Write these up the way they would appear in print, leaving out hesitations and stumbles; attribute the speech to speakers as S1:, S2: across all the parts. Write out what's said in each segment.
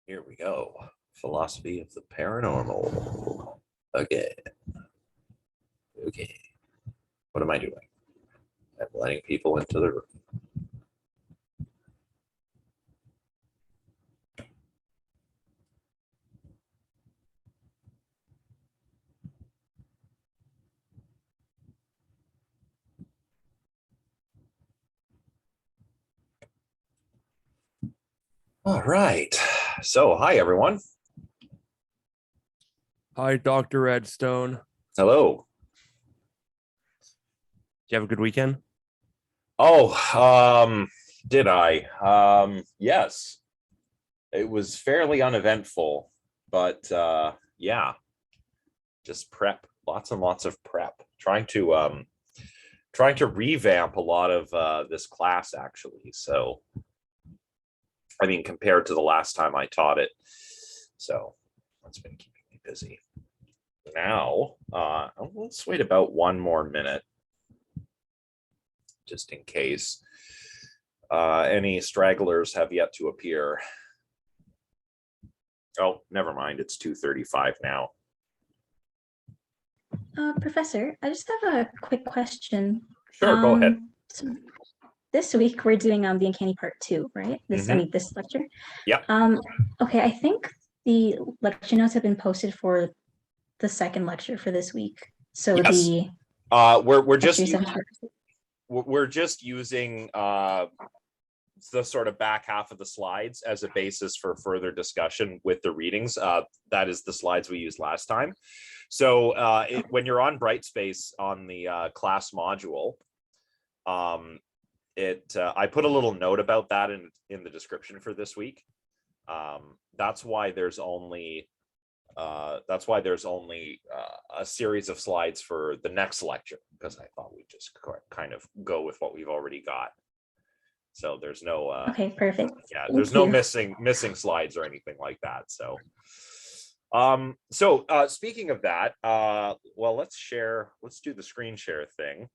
S1: Here we go. Philosophy of the paranormal. Okay. Okay. What am I doing? I'm letting people into the room. All right. So, hi, everyone.
S2: Hi, Dr. Redstone.
S1: Hello.
S2: Did you have a good weekend?
S1: Oh, did I? Yes. It was fairly uneventful, but yeah, just prep, lots and lots of prep. Trying to revamp a lot of this class actually. So, I mean, compared to the last time I taught it. So, that's been keeping me busy. Now, let's wait about one more minute, just in case any stragglers have yet to appear. Oh, never mind. It's 2:35 now.
S3: Professor, I just have a quick question.
S1: Sure, go ahead.
S3: So this week we're doing the Uncanny Part 2, right? This lecture.
S1: Yeah.
S3: Okay, I think the lecture notes have been posted for the second lecture for this week. So
S1: yes. We're just using the sort of back half of the slides as a basis for further discussion with the readings. That is the slides we used last time. So when you're on Brightspace on the class module, I put a little note about that in the description for this week. That's why there's only a series of slides for the next lecture, because I thought we'd just kind of go with what we've already got. So there's no
S3: okay, perfect.
S1: Yeah, there's no missing slides or anything like that. So speaking of that, well, let's do the screen share thing,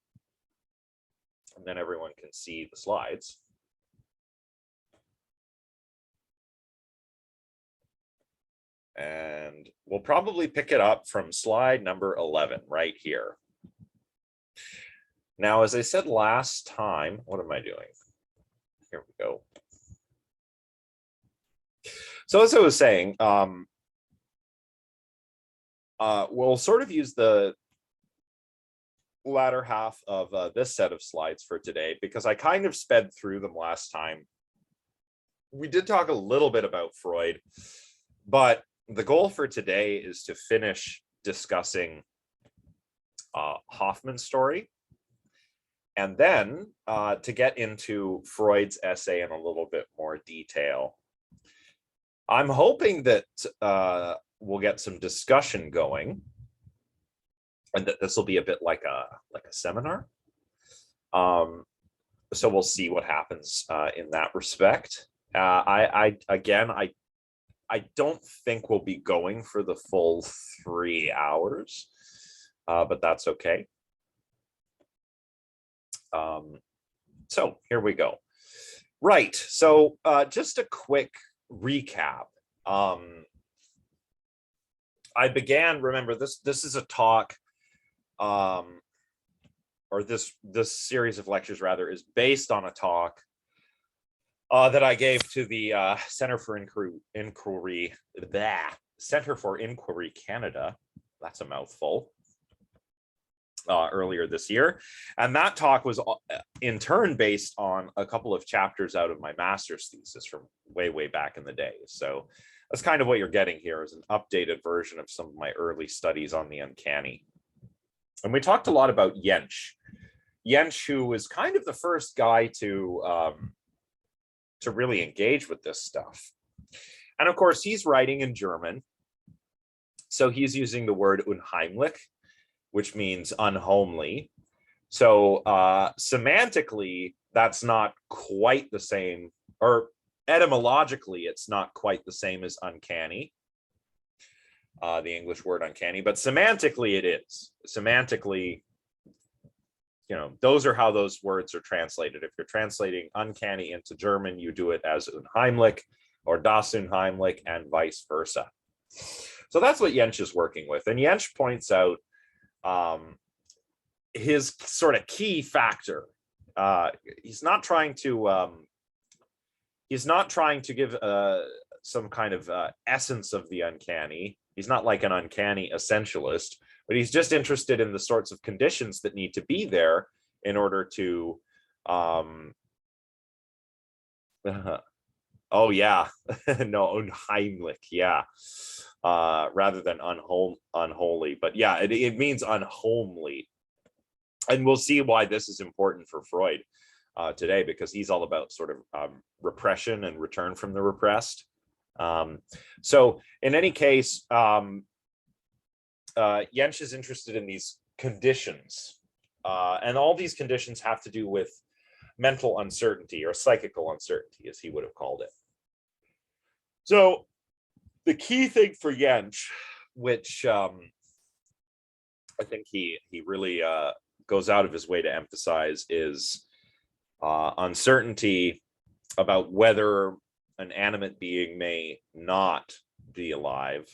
S1: and then everyone can see the slides. And we'll probably pick it up from slide number 11 right here. Now, as I said last time, what am I doing? Here we go. So as I was saying, we'll sort of use the latter half of this set of slides for today, because I kind of sped through them last time. We did talk a little bit about Freud, but the goal for today is to finish discussing Hoffmann's story, and then to get into Freud's essay in a little bit more detail. I'm hoping that we'll get some discussion going, and that this will be a bit like a seminar. So we'll see what happens in that respect. I don't think we'll be going for the full 3 hours, but that's okay. So here we go. Right. So just a quick recap. I began, remember, this is a talk, or this series of lectures rather is based on a talk that I gave to the Center for Inquiry Canada. That's a mouthful. Earlier this year, and that talk was in turn based on a couple of chapters out of my master's thesis from way back in the day. So that's kind of what you're getting here, is an updated version of some of my early studies on the uncanny. And we talked a lot about Jentsch, who was kind of the first guy to really engage with this stuff. And of course, he's writing in German, so he's using the word unheimlich, which means unhomely. So semantically, that's not quite the same, or etymologically, it's not quite the same as uncanny, the English word uncanny, but semantically it is. Semantically, those are how those words are translated. If you're translating uncanny into German, you do it as unheimlich. or Das Unheimlich, and vice versa. So that's what Jensch is working with. And Jensch points out his sort of key factor. He's not trying to give some kind of essence of the uncanny. He's not like an uncanny essentialist, but he's just interested in the sorts of conditions that need to be there in order to oh yeah, no, unheimlich, yeah, rather than unholy, but yeah, it means unhomely, and we'll see why this is important for Freud today, because he's all about sort of repression and return from the repressed. So in any case, Jensch is interested in these conditions, and all these conditions have to do with mental uncertainty, or psychical uncertainty, as he would have called it. So the key thing for Jensch, which I think he really goes out of his way to emphasize, is uncertainty about whether an animate being may not be alive,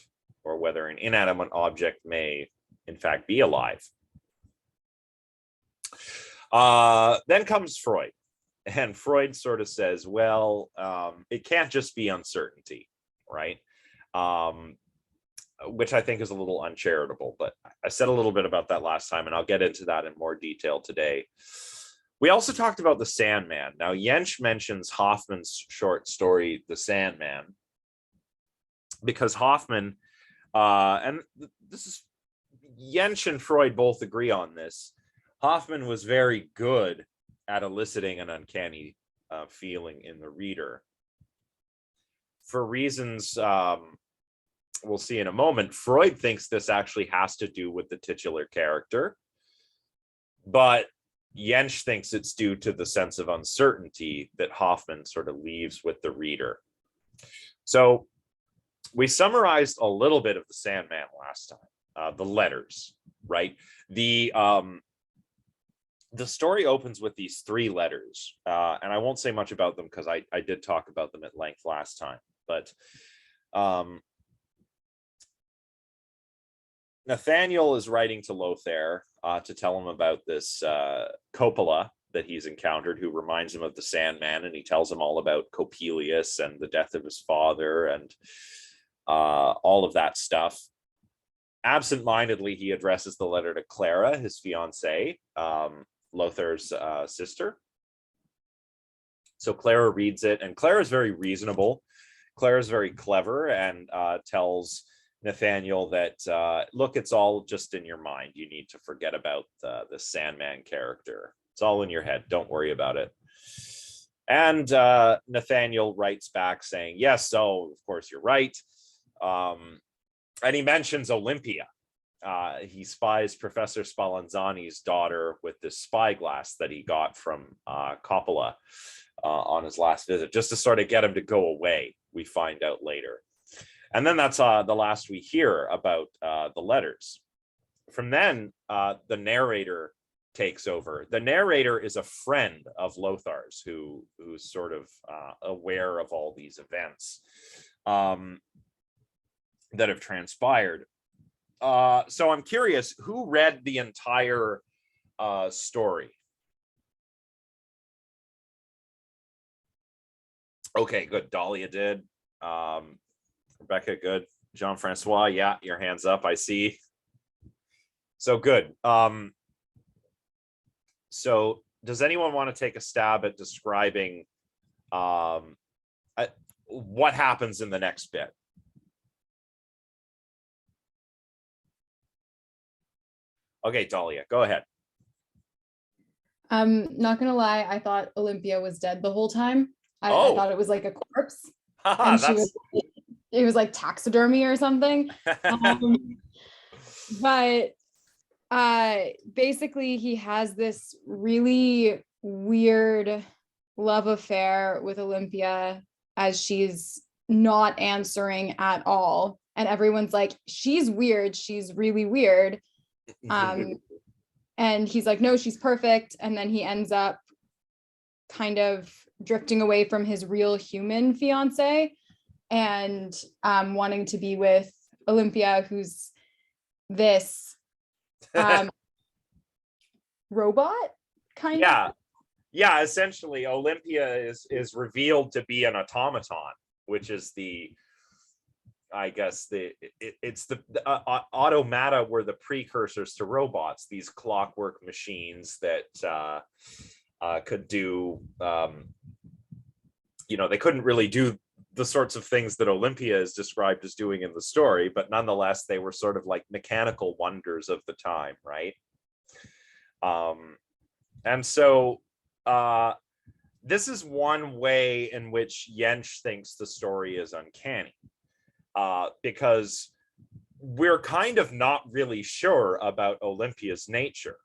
S1: or whether an inanimate object may in fact be alive. Then comes Freud, and Freud sort of says, well, it can't just be uncertainty, right? Which I think is a little uncharitable, but I said a little bit about that last time, and I'll get into that in more detail today. We also talked about the Sandman. Now, Jensch mentions Hoffmann's short story, The Sandman, because Hoffmann, and this is, Jensch and Freud both agree on this, Hoffmann was very good at eliciting an uncanny feeling in the reader. For reasons we'll see in a moment, Freud thinks this actually has to do with the titular character, but Jensch thinks it's due to the sense of uncertainty that Hoffmann sort of leaves with the reader. So we summarized a little bit of the Sandman last time, the letters, right? The story opens with these 3 letters, and I won't say much about them because I did talk about them at length last time, but Nathaniel is writing to Lothair to tell him about this Coppola that he's encountered, who reminds him of the Sandman, and he tells him all about Coppelius and the death of his father and all of that stuff. Absent-mindedly, he addresses the letter to Clara, his fiancée, Lothair's sister. So Clara reads it, and Clara's very reasonable. Clara's very clever, and tells Nathaniel that, look, it's all just in your mind. You need to forget about the Sandman character. It's all in your head. Don't worry about it. And Nathaniel writes back saying, yes, so of course you're right. And he mentions Olympia. He spies Professor Spallanzani's daughter with this spyglass that he got from Coppola on his last visit, just to sort of get him to go away, we find out later. And then that's the last we hear about the letters. From then, the narrator takes over. The narrator is a friend of Lothar's who's sort of aware of all these events that have transpired. So I'm curious, who read the entire story? Okay, good. Dahlia did. Rebecca, good. Jean-Francois, yeah, your hand's up, I see. So good. So does anyone want to take a stab at describing what happens in the next bit? Okay, Dahlia, go ahead.
S4: I'm not gonna lie, I thought Olympia was dead the whole time. I thought it was like a corpse. And it was like taxidermy or something. But basically he has this really weird love affair with Olympia, as she's not answering at all. And everyone's like, she's weird. She's really weird. And he's like, no, she's perfect. And then he ends up kind of drifting away from his real human fiance. and wanting to be with Olympia, who's this robot kind
S1: Yeah.
S4: of.
S1: Yeah, essentially Olympia is revealed to be an automaton, which is it's the automata were the precursors to robots, these clockwork machines that could do they couldn't really do the sorts of things that Olympia is described as doing in the story, but nonetheless they were sort of like mechanical wonders of the time, right? And so this is one way in which Jensch thinks the story is uncanny, because we're kind of not really sure about Olympia's nature,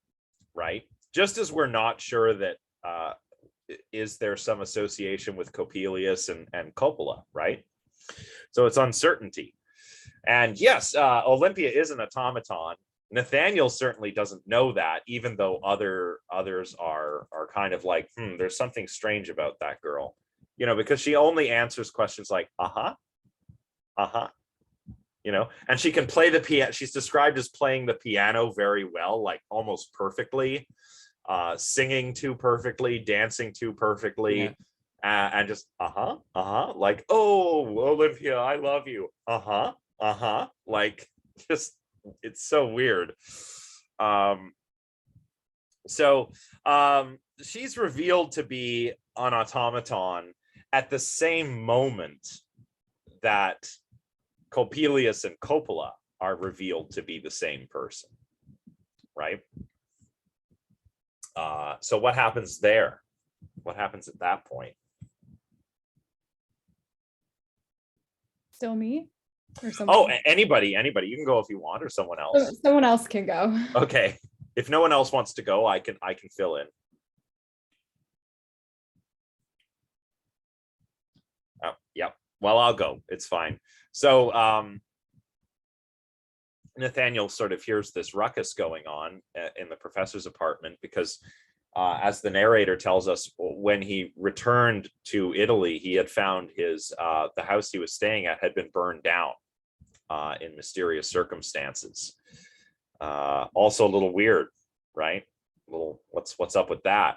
S1: right? Just as we're not sure that is there some association with Coppelius and Coppola, right? So it's uncertainty. And yes, Olympia is an automaton. Nathaniel certainly doesn't know that, even though others are kind of like, there's something strange about that girl, because she only answers questions like, and she can play the piano. She's described as playing the piano very well, like almost perfectly, singing too perfectly, dancing too perfectly, and just like, oh, Olympia, I love you, like, just, it's so weird. She's revealed to be an automaton at the same moment that Coppelius and Coppola are revealed to be the same person, right? So what happens there? What happens at that point?
S4: Still me? Or someone?
S1: Oh, anybody. You can go if you want, or someone else.
S4: Someone else can go.
S1: Okay. If no one else wants to go, I can fill in. Oh, yeah. Well, I'll go. It's fine. So Nathaniel sort of hears this ruckus going on in the professor's apartment because, as the narrator tells us, when he returned to Italy, he had found the house he was staying at had been burned down in mysterious circumstances. Also a little weird, right? What's up with that?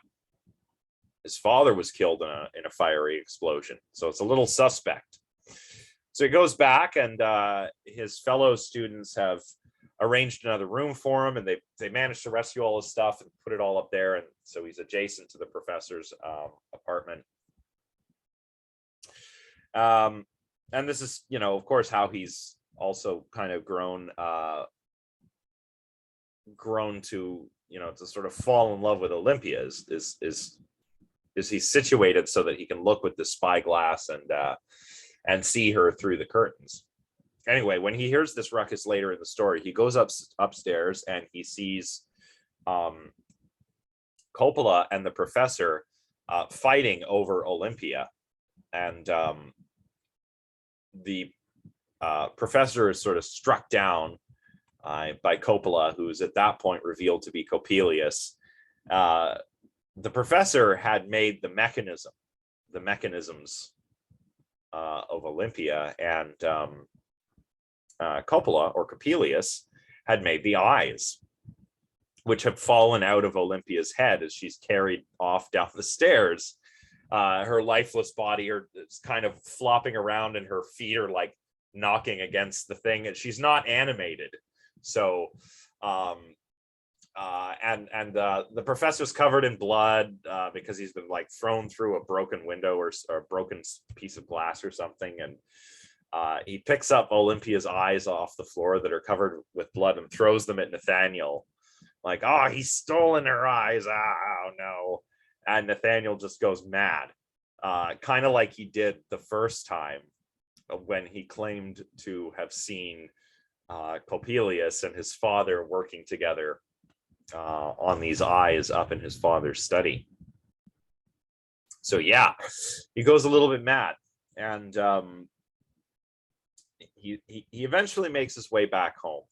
S1: His father was killed in a fiery explosion, so it's a little suspect. So he goes back, and his fellow students have arranged another room for him, and they managed to rescue all his stuff and put it all up there, and so he's adjacent to the professor's apartment. And this is, of course, how he's also kind of grown to, to sort of fall in love with Olympia. Is he's situated so that he can look with the spyglass and see her through the curtains. Anyway, when he hears this ruckus later in the story, he goes upstairs and he sees Coppola and the professor fighting over Olympia, and the professor is sort of struck down by Coppola, who's at that point revealed to be Coppelius. The professor had made the mechanisms of Olympia, and Coppola, or Coppelius, had made the eyes, which have fallen out of Olympia's head as she's carried off down the stairs. Her lifeless body is kind of flopping around, and her feet are like knocking against the thing, and she's not animated. So the professor's covered in blood because he's been like thrown through a broken window or a broken piece of glass or something, and he picks up Olympia's eyes off the floor that are covered with blood and throws them at Nathaniel, like, oh, he's stolen her eyes, oh no. And Nathaniel just goes mad, kind of like he did the first time when he claimed to have seen Coppelius and his father working together on these eyes up in his father's study. So yeah, he goes a little bit mad, and he eventually makes his way back home.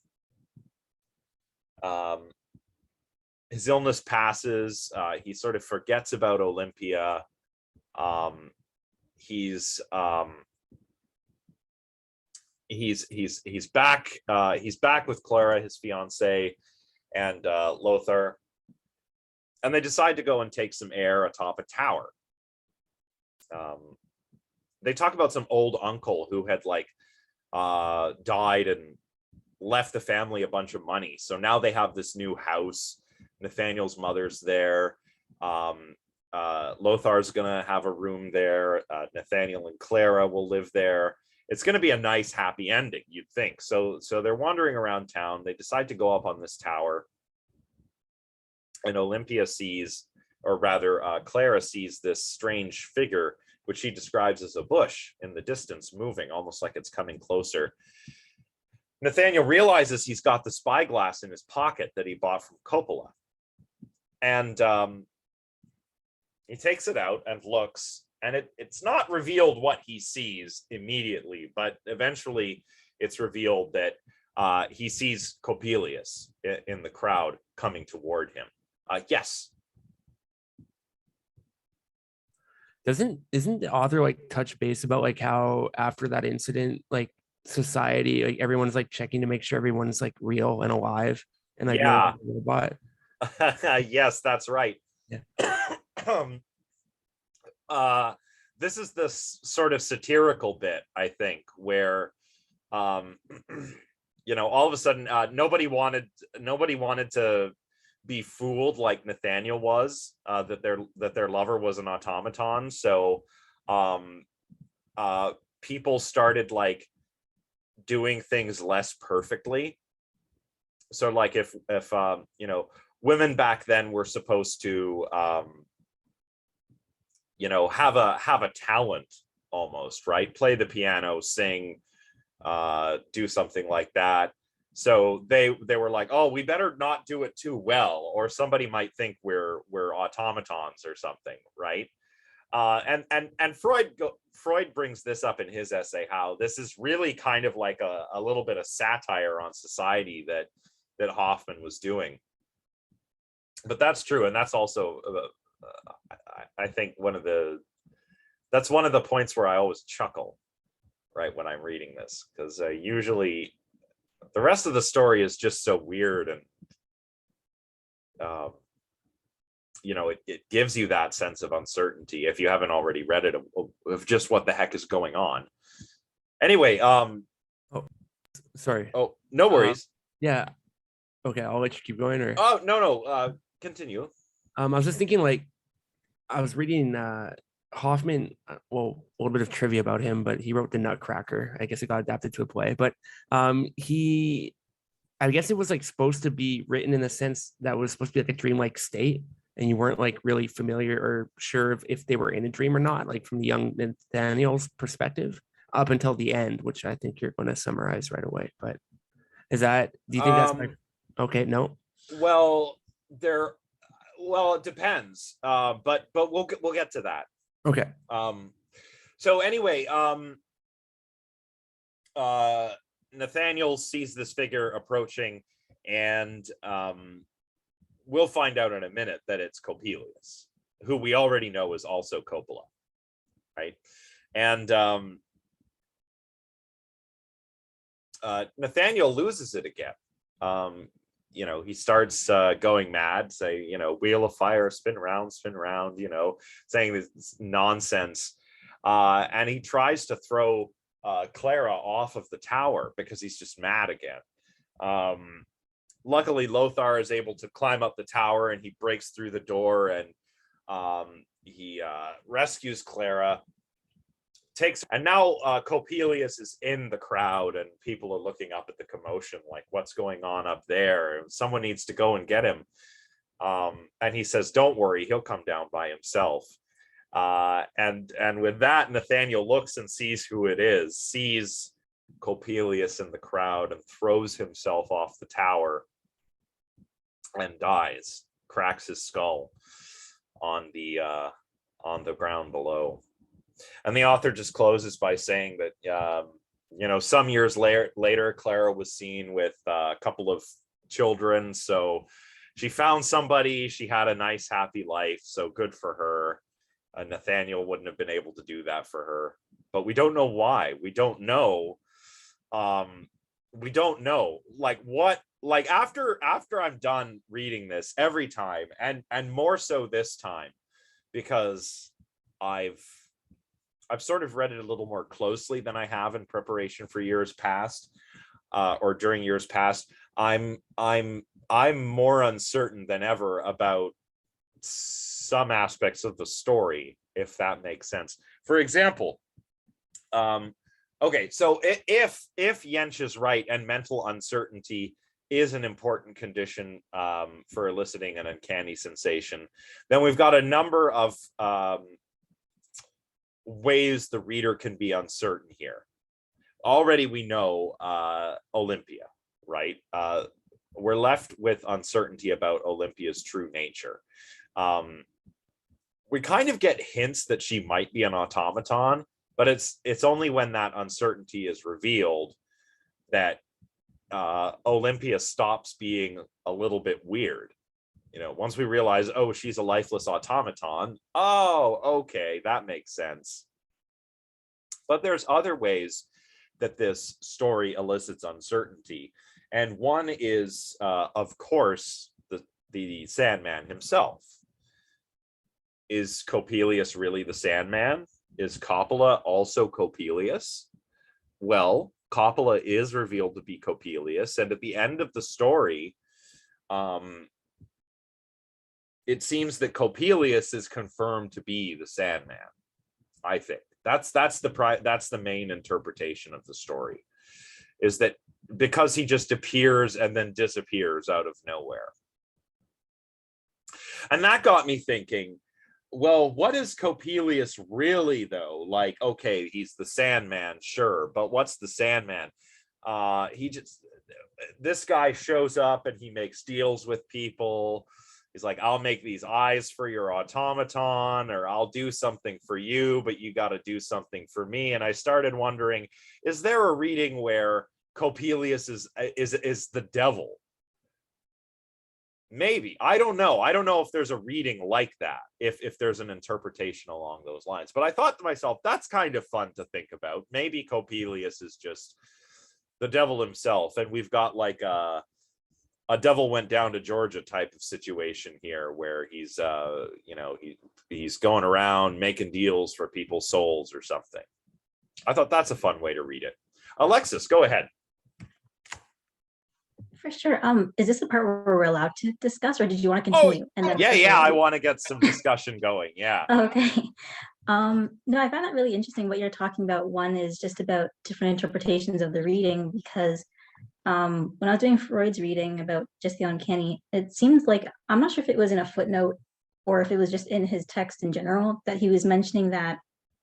S1: His illness passes. He sort of forgets about Olympia. He's he's back. He's back with Clara, his fiance, and Lothar, and they decide to go and take some air atop a tower. They talk about some old uncle who had like died and left the family a bunch of money. So now they have this new house. Nathaniel's mother's there. Lothar's gonna have a room there. Nathaniel and Clara will live there. It's going to be a nice, happy ending, you'd think. So they're wandering around town. They decide to go up on this tower, and Olympia sees, or rather, Clara sees this strange figure, which she describes as a bush in the distance, moving almost like it's coming closer. Nathaniel realizes he's got the spyglass in his pocket that he bought from Coppola, and he takes it out and looks. And it's not revealed what he sees immediately, but eventually it's revealed that he sees Coppelius in the crowd coming toward him. Yes.
S2: Isn't the author like touch base about like how after that incident, like society, like everyone's like checking to make sure everyone's like real and alive and like
S1: Yeah.
S2: no robot?
S1: Yes, that's right.
S2: Yeah.
S1: This is the sort of satirical bit, I think, where all of a sudden nobody wanted to be fooled like Nathaniel was, that their lover was an automaton. So people started like doing things less perfectly. So like if women back then were supposed to have a talent almost, right? Play the piano, sing, do something like that. So they were like, oh, we better not do it too well, or somebody might think we're automatons or something, right? And Freud brings this up in his essay, how this is really kind of like a little bit of satire on society that Hoffmann was doing. But that's true, and that's also I think that's one of the points where I always chuckle, right, when I'm reading this, because usually the rest of the story is just so weird, and it gives you that sense of uncertainty if you haven't already read it, of just what the heck is going on. Anyway,
S2: Sorry.
S1: oh, no worries.
S2: Yeah. Okay, I'll let you keep going. Or
S1: Oh, no, continue.
S2: I was just thinking, like, I was reading Hoffmann, well, a little bit of trivia about him, but he wrote The Nutcracker. I guess it got adapted to a play, but I guess it was like supposed to be written in a sense that was supposed to be like a dreamlike state, and you weren't like really familiar or sure if they were in a dream or not, like from the young Nathaniel's perspective up until the end, which I think you're going to summarize right away. But do you think that's okay? No.
S1: Well, it depends. But we'll get to that.
S2: Okay.
S1: So anyway, Nathaniel sees this figure approaching, and we'll find out in a minute that it's Coppelius, who we already know is also Coppola, right? And Nathaniel loses it again. He starts going mad, say, wheel of fire, spin around, saying this nonsense. And he tries to throw Clara off of the tower because he's just mad again. Luckily, Lothar is able to climb up the tower, and he breaks through the door, and he rescues Clara. And now Coppelius is in the crowd, and people are looking up at the commotion, like, what's going on up there? Someone needs to go and get him. And he says, don't worry, he'll come down by himself. And with that, Nathaniel looks and sees who it is, sees Coppelius in the crowd, and throws himself off the tower and dies, cracks his skull on the ground below. And the author just closes by saying that, some years later, Clara was seen with a couple of children. So she found somebody, she had a nice, happy life. So good for her. Nathaniel wouldn't have been able to do that for her. But we don't know why. We don't know we don't know like what, like after I'm done reading this every time, and more so this time, because I've sort of read it a little more closely than I have in preparation for years past, or during years past. I'm more uncertain than ever about some aspects of the story, if that makes sense. For example, okay, so if Yench is right and mental uncertainty is an important condition for eliciting an uncanny sensation, then we've got a number of ways the reader can be uncertain here. Already we know Olympia, right? We're left with uncertainty about Olympia's true nature. We kind of get hints that she might be an automaton, but it's only when that uncertainty is revealed that Olympia stops being a little bit weird. You know, once we realize, oh, she's a lifeless automaton, oh, okay, that makes sense. But there's other ways that this story elicits uncertainty. And one is, of course, the Sandman himself. Is Coppelius really the Sandman? Is Coppola also Coppelius? Well, Coppola is revealed to be Coppelius, and at the end of the story, it seems that Coppelius is confirmed to be the Sandman. I think that's the main interpretation of the story, is that because he just appears and then disappears out of nowhere. And that got me thinking, well, what is Coppelius really, though? Like, okay, he's the Sandman, sure, but what's the Sandman? This guy shows up and he makes deals with people. He's like, I'll make these eyes for your automaton, or I'll do something for you, but you got to do something for me. And I started wondering, is there a reading where Coppelius is the devil? Maybe. I don't know if there's a reading like that, if there's an interpretation along those lines. But I thought to myself, that's kind of fun to think about. Maybe Coppelius is just the devil himself, and we've got like a devil went down to Georgia type of situation here, where he's he's going around making deals for people's souls or something. I thought that's a fun way to read it. Alexis, go ahead.
S3: For sure. Is this the part where we're allowed to discuss, or did you want to continue?
S1: I want to get some discussion going. Yeah.
S3: Okay. No, I found that really interesting what you're talking about. One is just about different interpretations of the reading, because when I was doing Freud's reading about just the uncanny, it seems like, I'm not sure if it was in a footnote or if it was just in his text in general, that he was mentioning that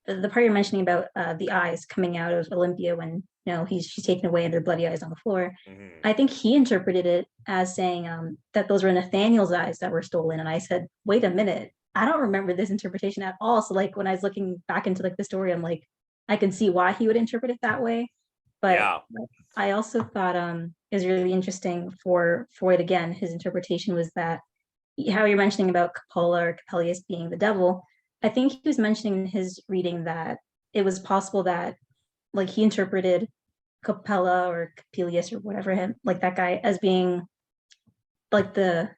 S3: the part you're mentioning about the eyes coming out of Olympia when she's taken away and their bloody eyes on the floor. Mm-hmm. I think he interpreted it as saying that those were Nathaniel's eyes that were stolen. And I said, wait a minute, I don't remember this interpretation at all. So like when I was looking back into like the story, I'm like, I can see why he would interpret it that way. But yeah. I also thought it was really interesting for Freud, again, his interpretation was that how you're mentioning about Coppola or Coppelius being the devil. I think he was mentioning in his reading that it was possible that like he interpreted Coppola or Coppelius or whatever him, like that guy, as being like the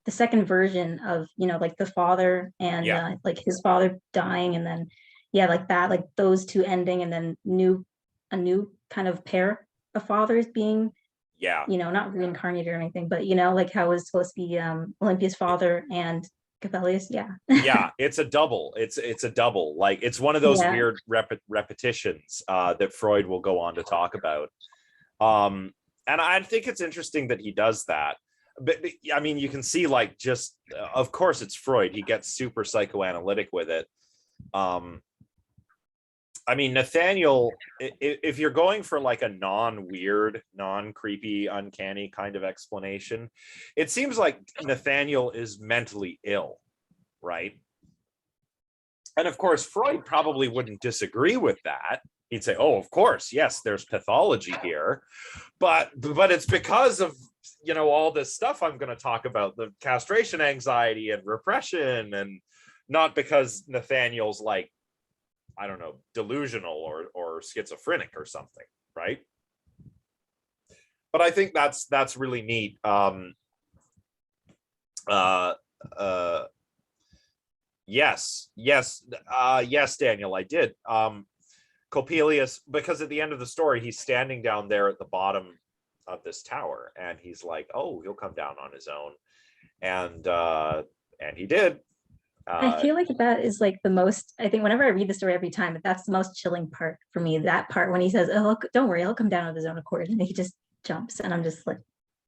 S3: second version of, like the father and like his father dying, and then like that, like those two ending, and then a new kind of pair of fathers being not reincarnated or anything, but like how it was supposed to be Olympia's father and Coppelius.
S1: Yeah, it's a double. It's a double. Like it's one of those weird repetitions that Freud will go on to talk about. And I think it's interesting that he does that. But I mean, you can see like just, of course it's Freud. He gets super psychoanalytic with it. I mean, Nathaniel, if you're going for like a non-weird, non-creepy, uncanny kind of explanation, it seems like Nathaniel is mentally ill, right? And of course, Freud probably wouldn't disagree with that. He'd say, oh, of course, yes, there's pathology here. But it's because of, all this stuff I'm going to talk about, the castration anxiety and repression, and not because Nathaniel's like, I don't know, delusional or schizophrenic or something, right? but I think that's really neat. Yes, Daniel, I did. Coppelius, because at the end of the story, he's standing down there at the bottom of this tower, and he's like, "Oh, he'll come down on his own," and he did.
S3: I feel like that is like the most, I think whenever I read the story every time, that's the most chilling part for me. That part when he says, "Oh, don't worry, I'll come down of his own accord," and he just jumps, and I'm just like,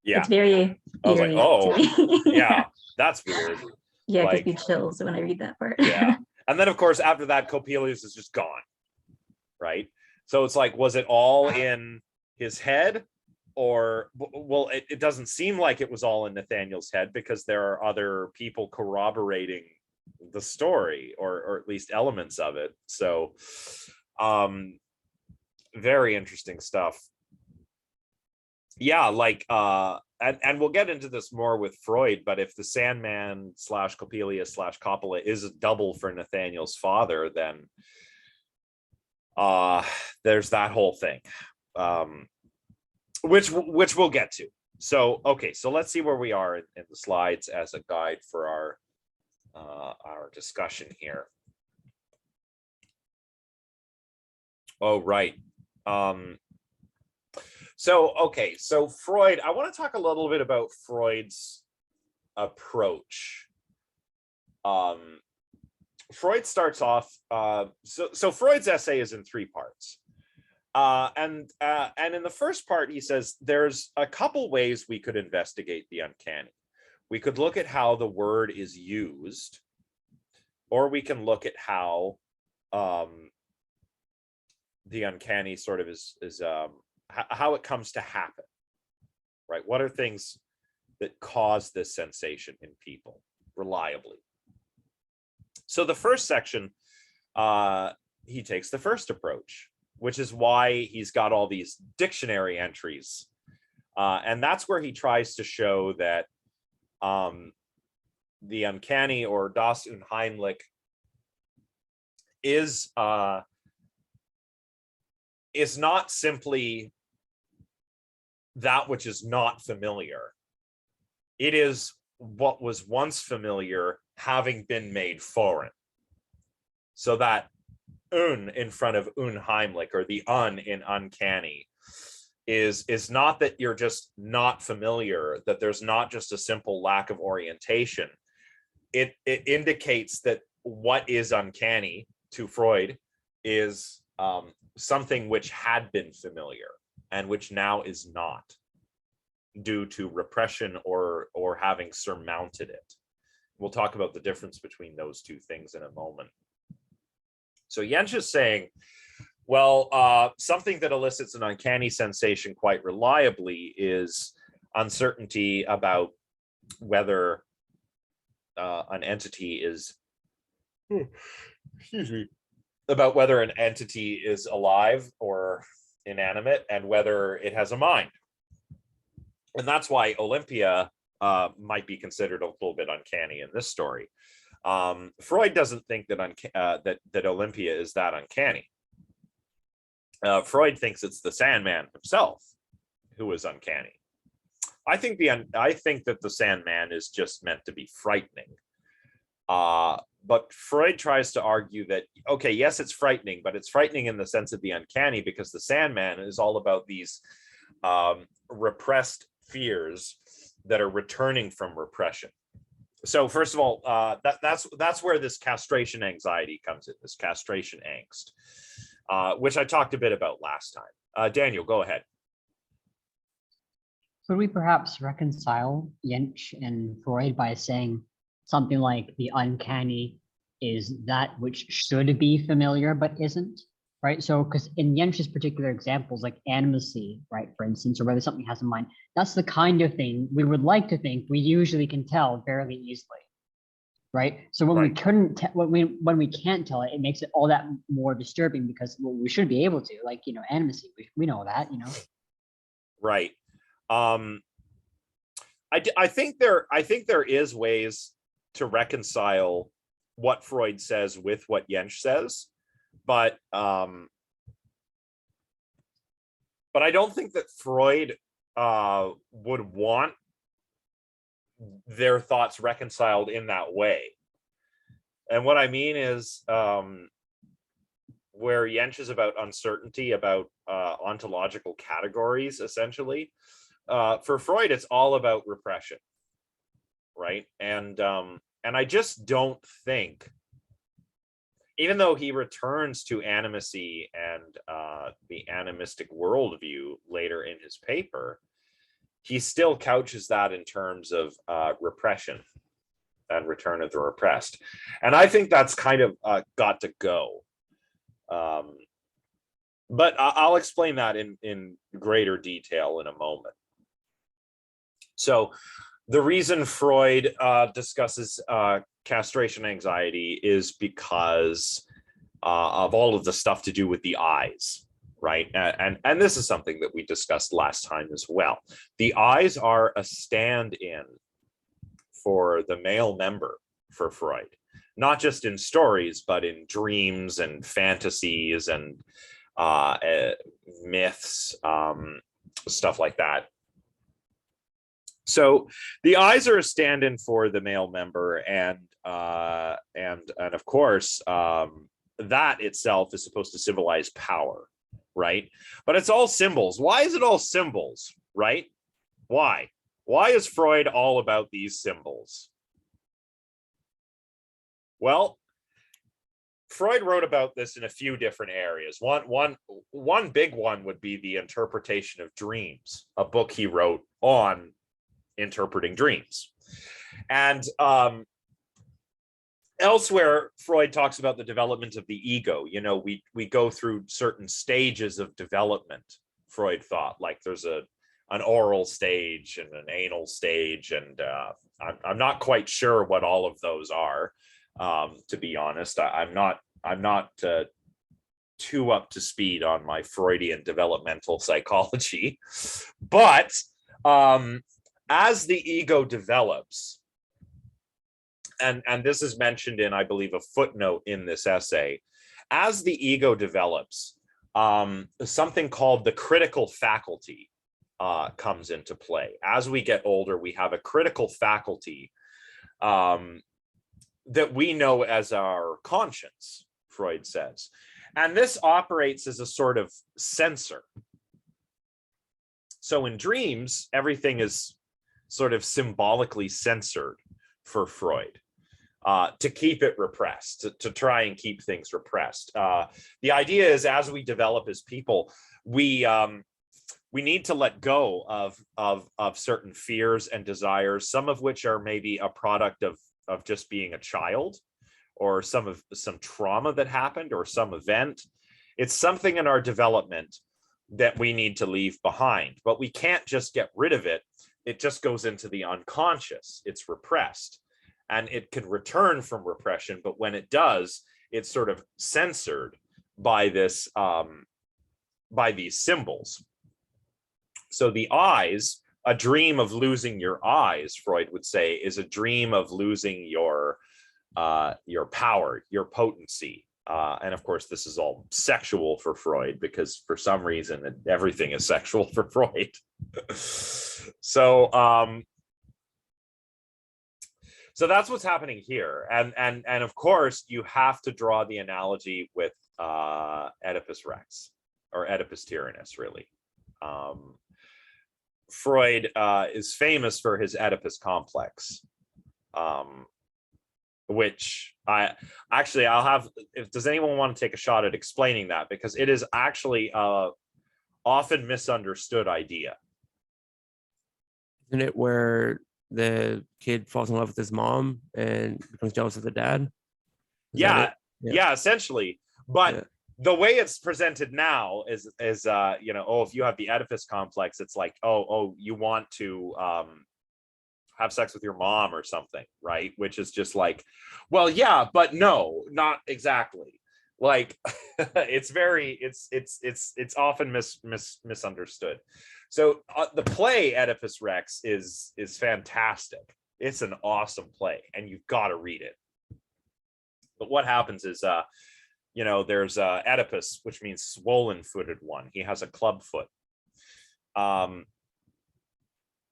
S1: Yeah,
S3: it's very
S1: I was like,
S3: eerie
S1: "Oh,
S3: to me.
S1: yeah, that's weird."
S3: Yeah, it
S1: Like,
S3: gives me chills when I read that part.
S1: yeah, and then of course after that, Coppelius is just gone, right? So it's like, was it all in his head? Or, well, it doesn't seem like it was all in Nathaniel's head, because there are other people corroborating the story, or at least elements of it. So very interesting stuff. Yeah, like and we'll get into this more with Freud, but if the Sandman / Coppelius / Coppola is a double for Nathaniel's father, then there's that whole thing, which we'll get to. So okay, so let's see where we are in the slides as a guide for our discussion here. Oh, right. So okay, so Freud, I want to talk a little bit about Freud's approach. Freud starts off, so Freud's essay is in 3 parts. And in the first part, he says there's a couple ways we could investigate the uncanny. We could look at how the word is used, or we can look at how the uncanny sort of is how it comes to happen, right? What are things that cause this sensation in people reliably? So the first section, he takes the first approach, which is why he's got all these dictionary entries. And that's where he tries to show that the uncanny, or das Unheimlich, is not simply that which is not familiar. It is what was once familiar having been made foreign. So that un in front of unheimlich, or the un in uncanny, is not that you're just not familiar, that there's not just a simple lack of orientation. It indicates that what is uncanny to Freud is something which had been familiar and which now is not, due to repression or having surmounted it. We'll talk about the difference between those two things in a moment. So Jens is saying, well, something that elicits an uncanny sensation quite reliably is uncertainty about whether an entity is, about whether an entity is alive or inanimate, and whether it has a mind. And that's why Olympia might be considered a little bit uncanny in this story. Freud doesn't think that that Olympia is that uncanny. Freud thinks it's the Sandman himself who is uncanny. I think that the Sandman is just meant to be frightening. But Freud tries to argue that, okay, yes, it's frightening, but it's frightening in the sense of the uncanny, because the Sandman is all about these repressed fears that are returning from repression. So first of all, that's where this castration anxiety comes in, this castration angst, which I talked a bit about last time. Daniel, go ahead.
S5: Could we perhaps reconcile Jentsch and Freud by saying something like the uncanny is that which should be familiar but isn't, right? So, because in Jentsch's particular examples, like animacy, right, for instance, or whether something has a mind, that's the kind of thing we would like to think we usually can tell fairly easily, right? So when we couldn't, when we can't tell it, it makes it all that more disturbing, because we should be able to, like, you know, animacy, we know that, you know.
S1: Right. I think there is ways to reconcile what Freud says with what Jentsch says, but I don't think that Freud would want their thoughts reconciled in that way. And what I mean is, where Jensch is about uncertainty, about ontological categories, essentially, for Freud, it's all about repression, right? And I just don't think, even though he returns to animacy and the animistic worldview later in his paper, he still couches that in terms of repression and return of the repressed. And I think that's kind of got to go. But I'll explain that in greater detail in a moment. So the reason Freud discusses castration anxiety is because of all of the stuff to do with the eyes, right? And this is something that we discussed last time as well. The eyes are a stand-in for the male member for Freud, not just in stories, but in dreams and fantasies and myths, stuff like that. So the eyes are a stand-in for the male member, and of course, that itself is supposed to symbolize power, right? But it's all symbols. Why is it all symbols, right? Why? Why is Freud all about these symbols? Well, Freud wrote about this in a few different areas. One big one would be the interpretation of dreams, a book he wrote on interpreting dreams. And elsewhere, Freud talks about the development of the ego. You know, we go through certain stages of development, Freud thought, like there's an oral stage and an anal stage, and I'm not quite sure what all of those are, to be honest. I'm not too up to speed on my Freudian developmental psychology, but as the ego develops, and this is mentioned in, I believe, a footnote in this essay, as the ego develops, something called the critical faculty comes into play. As we get older, we have a critical faculty that we know as our conscience, Freud says. And this operates as a sort of censor. So in dreams, everything is sort of symbolically censored for Freud, to keep it repressed, to try and keep things repressed. The idea is, as we develop as people, we need to let go of certain fears and desires, some of which are maybe a product of just being a child, or some trauma that happened, or some event. It's something in our development that we need to leave behind, but we can't just get rid of it. It just goes into the unconscious. It's repressed, and it can return from repression, but when it does, it's sort of censored by this, by these symbols. So the eyes, a dream of losing your eyes, Freud would say, is a dream of losing your power, your potency. And of course, this is all sexual for Freud, because for some reason, everything is sexual for Freud. So that's what's happening here. And of course, you have to draw the analogy with Oedipus Rex, or Oedipus Tyrannus, really. Freud is famous for his Oedipus complex, which I'll have, does anyone want to take a shot at explaining that? Because it is actually a often misunderstood idea.
S2: Isn't it where the kid falls in love with his mom and becomes jealous of the dad?
S1: Yeah, essentially. But the way it's presented now is if you have the Oedipus complex, it's like, you want to have sex with your mom or something, right? Which is just like, well, yeah, but no, not exactly. Like, it's often misunderstood. So the play Oedipus Rex is fantastic. It's an awesome play, and you've got to read it. But what happens is, there's Oedipus, which means swollen-footed one. He has a club foot.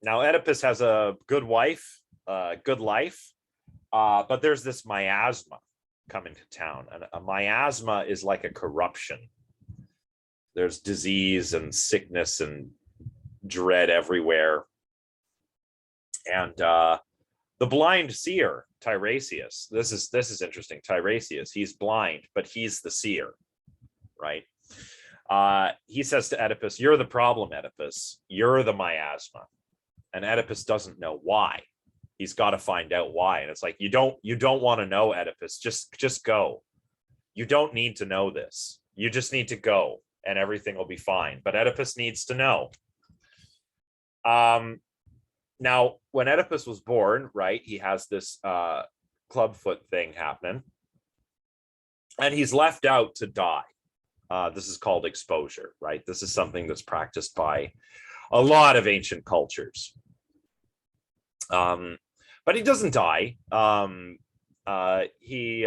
S1: Now Oedipus has a good wife, good life, but there's this miasma coming to town, and a miasma is like a corruption. There's disease and sickness and dread everywhere. And the blind seer, Tiresias, this is interesting. Tiresias, he's blind, but he's the seer, right? He says to Oedipus, "You're the problem, Oedipus. You're the miasma." And Oedipus doesn't know why. He's got to find out why. And it's like, you don't want to know, Oedipus. Just go. You don't need to know this. You just need to go, and everything will be fine. But Oedipus needs to know. Now, when Oedipus was born, right, he has this clubfoot thing happening, and he's left out to die. This is called exposure, right? This is something that's practiced by a lot of ancient cultures. But he doesn't die. He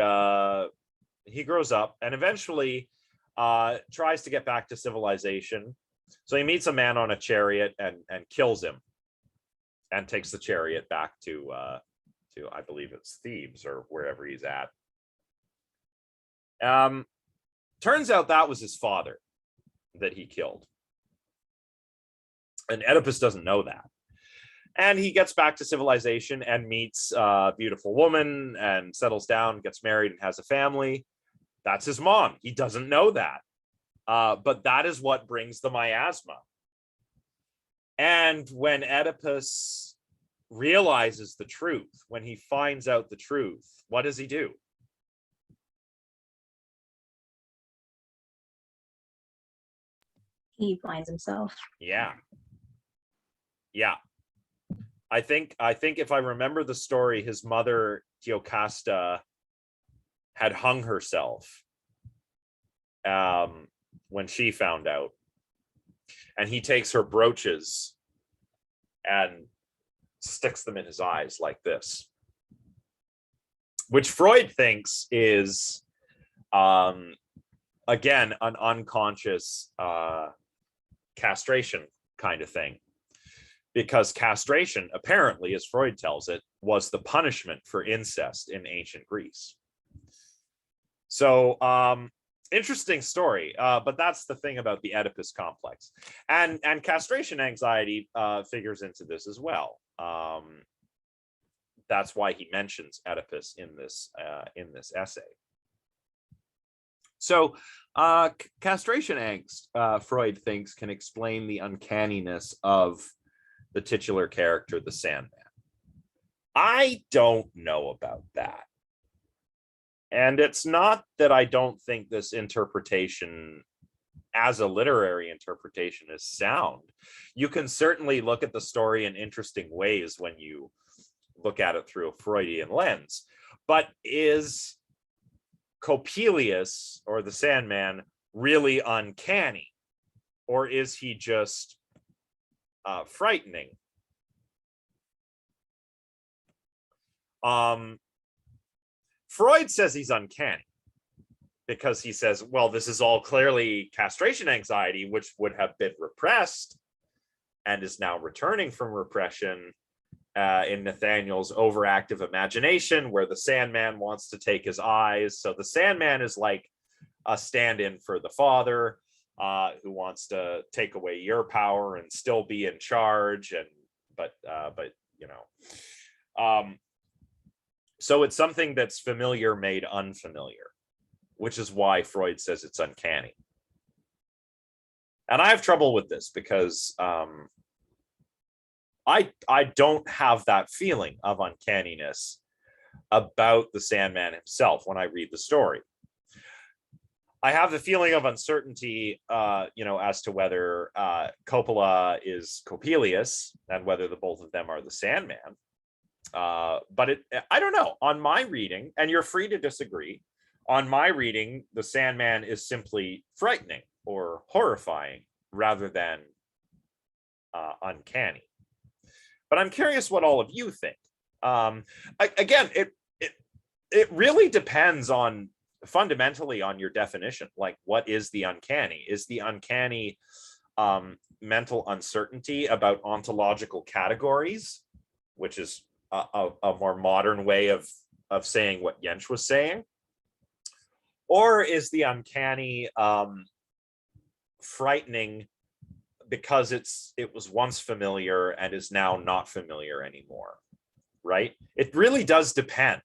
S1: grows up and eventually tries to get back to civilization. So he meets a man on a chariot and kills him, and takes the chariot back to I believe it's Thebes or wherever he's at. Turns out that was his father that he killed. And Oedipus doesn't know that. And he gets back to civilization and meets a beautiful woman and settles down, gets married and has a family. That's his mom. He doesn't know that. But that is what brings the miasma. And when Oedipus realizes the truth, when he finds out the truth, what does he do?
S3: He finds himself.
S1: Yeah. I think if I remember the story, his mother Jocasta had hung herself when she found out, and he takes her brooches and sticks them in his eyes like this, which Freud thinks is again an unconscious castration kind of thing. Because castration, apparently, as Freud tells it, was the punishment for incest in ancient Greece. So, interesting story. But that's the thing about the Oedipus complex, and castration anxiety figures into this as well. That's why he mentions Oedipus in this essay. So, castration angst, Freud thinks, can explain the uncanniness of the titular character, the Sandman. I don't know about that. And it's not that I don't think this interpretation as a literary interpretation is sound. You can certainly look at the story in interesting ways when you look at it through a Freudian lens. But is Coppelius, or the Sandman, really uncanny? Or is he just frightening? Freud says he's uncanny because he says, well, this is all clearly castration anxiety, which would have been repressed and is now returning from repression in Nathaniel's overactive imagination, where the Sandman wants to take his eyes. So the Sandman is like a stand-in for the father, who wants to take away your power and still be in charge, but you know, so it's something that's familiar made unfamiliar, which is why Freud says it's uncanny. And I have trouble with this because I don't have that feeling of uncanniness about the Sandman himself when I read the story. I have the feeling of uncertainty, as to whether Coppola is Coppelius and whether the both of them are the Sandman. But I don't know. On my reading, and you're free to disagree, on my reading, the Sandman is simply frightening or horrifying rather than uncanny. But I'm curious what all of you think. Again, it really depends fundamentally on your definition. Like, what is the uncanny? Is the uncanny mental uncertainty about ontological categories, which is a more modern way of saying what Jentsch was saying? Or is the uncanny frightening because it was once familiar and is now not familiar anymore, right? It really does depend,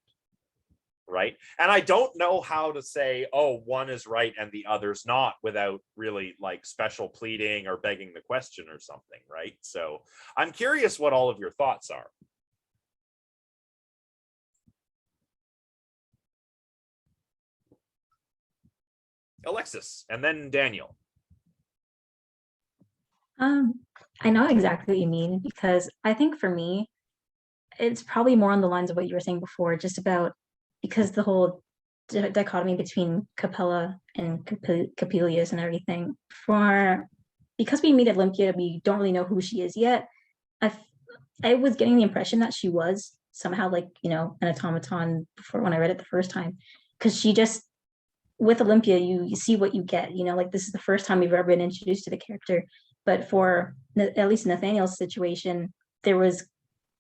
S1: right? And I don't know how to say, oh, one is right and the other's not, without really like special pleading or begging the question or something, right? So I'm curious what all of your thoughts are. Alexis, and then Daniel.
S3: I know exactly what you mean, because I think for me, it's probably more on the lines of what you were saying before, just about because the whole dichotomy between Capella and Capelius and everything. Because we meet Olympia, we don't really know who she is yet. I was getting the impression that she was somehow like, an automaton before when I read it the first time, because she just, with Olympia, you see what you get, like this is the first time we've ever been introduced to the character. But for at least Nathaniel's situation, there was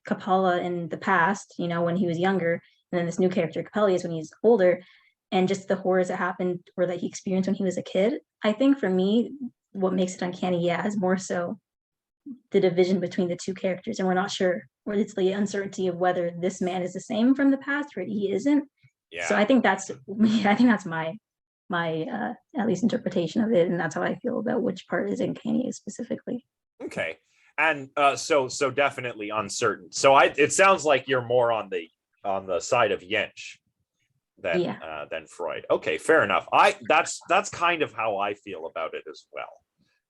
S3: Capella in the past, when he was younger, and then this new character, Capellius, when he's older, and just the horrors that happened or that he experienced when he was a kid. I think for me, what makes it uncanny, is more so the division between the two characters, and we're not sure, or it's the uncertainty of whether this man is the same from the past or he isn't.
S1: Yeah.
S3: So I think that's my at least interpretation of it, and that's how I feel about which part is uncanny specifically.
S1: Okay. And so definitely uncertain. So it sounds like you're more on the side of Jentsch than Freud. Okay, fair enough. That's kind of how I feel about it as well,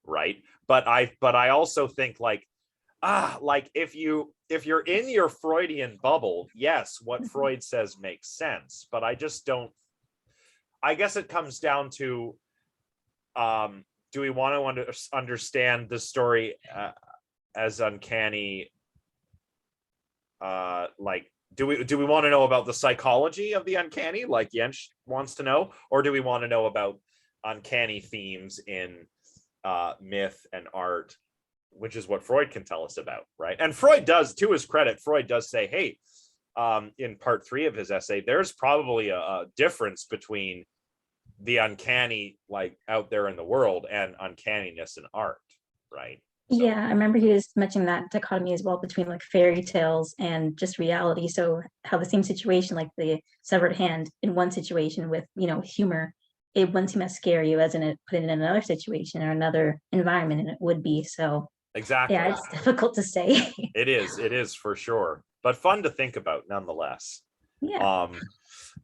S1: right? But I also think like if you're in your Freudian bubble, yes, what Freud says makes sense, but I just don't. I guess it comes down to, do we want to understand the story as uncanny? Do we want to know about the psychology of the uncanny, like Jentsch wants to know, or do we want to know about uncanny themes in myth and art, which is what Freud can tell us about, right? And Freud does, to his credit, Freud does say, hey, in part 3 of his essay, there's probably a difference between the uncanny like out there in the world and uncanniness in art, right? So,
S3: I remember he was mentioning that dichotomy as well between like fairy tales and just reality. So how the same situation, like the severed hand in one situation with humor, it wouldn't seem as scary as in put it in another situation or another environment, and it would be. So
S1: exactly.
S3: Yeah, it's difficult to say.
S1: It is for sure, but fun to think about nonetheless.
S3: Yeah.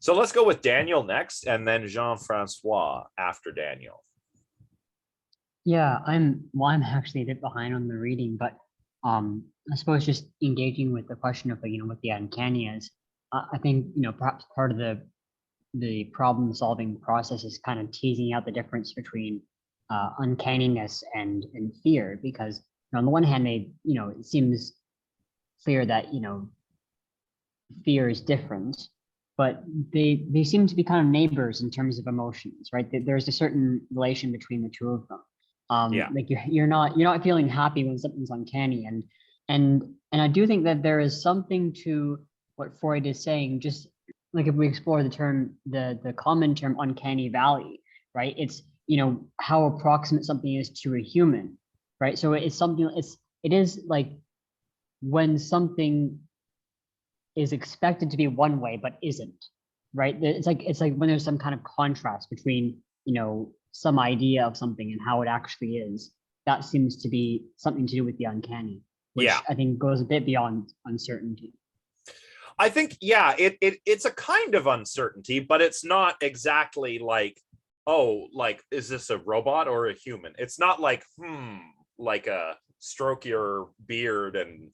S1: So let's go with Daniel next, and then Jean-Francois after Daniel.
S5: Yeah, I'm actually a bit behind on the reading, but I suppose just engaging with the question of what the uncanny is. I think perhaps part of the problem solving process is kind of teasing out the difference between uncanniness and fear, because on the one hand, it seems clear that fear is different, but they seem to be kind of neighbors in terms of emotions, right? There's a certain relation between the two of them. Like you're not feeling happy when something's uncanny, and I do think that there is something to what Freud is saying. Just like if we explore the common term uncanny valley, right? It's how approximate something is to a human, right? So it is like when something is expected to be one way but isn't, right? It's like when there's some kind of contrast between some idea of something and how it actually is. That seems to be something to do with the uncanny, which I think goes a bit beyond uncertainty.
S1: I think it's a kind of uncertainty, but it's not exactly like, oh, like, is this a robot or a human? It's not like like a stroke your beard and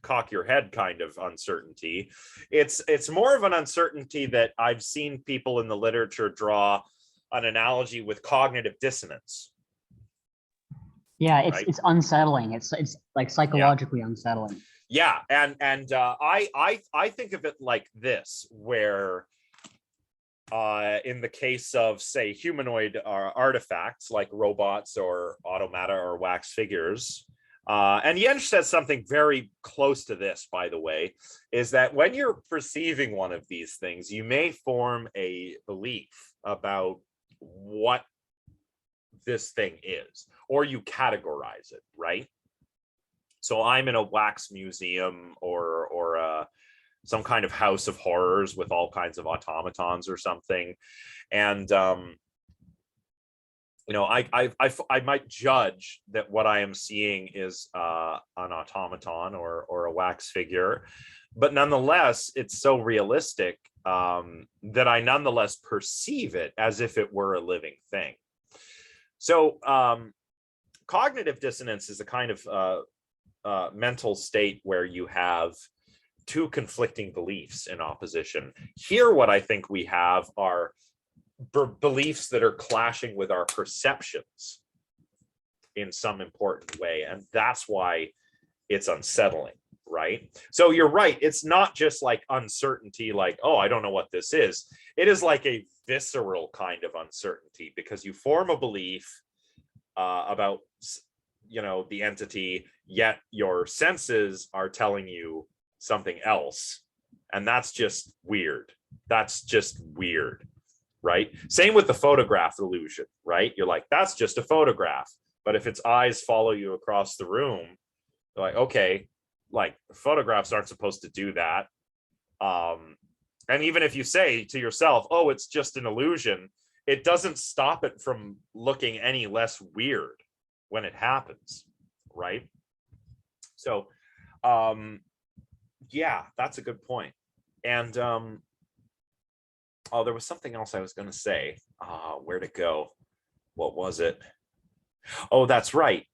S1: cock your head kind of uncertainty. It's more of an uncertainty that I've seen people in the literature draw an analogy with cognitive dissonance.
S5: Yeah, it's unsettling. It's like psychologically unsettling.
S1: Yeah, and I think of it like this, where in the case of, say, humanoid artifacts like robots or automata or wax figures. And Jens says something very close to this, by the way, is that when you're perceiving one of these things, you may form a belief about what this thing is, or you categorize it, right? So I'm in a wax museum or some kind of house of horrors with all kinds of automatons or something, and you know, I might judge that what I am seeing is an automaton or a wax figure, but nonetheless, it's so realistic that I nonetheless perceive it as if it were a living thing. So cognitive dissonance is a kind of mental state where you have two conflicting beliefs in opposition. Here, what I think we have are beliefs that are clashing with our perceptions in some important way, and that's why it's unsettling, right? So you're right, it's not just like uncertainty, like, oh, I don't know what this is. It is like a visceral kind of uncertainty, because you form a belief about, you know, the entity, yet your senses are telling you something else, and that's just weird. That's just weird, right? Same with the photograph illusion, right? You're like, that's just a photograph, but if its eyes follow you across the room, you're like, okay, like, photographs aren't supposed to do that. And even if you say to yourself, oh, it's just an illusion, it doesn't stop it from looking any less weird when it happens, right? So yeah, that's a good point. And oh, there was something else I was going to say. Where'd it go? What was it? Oh, that's right.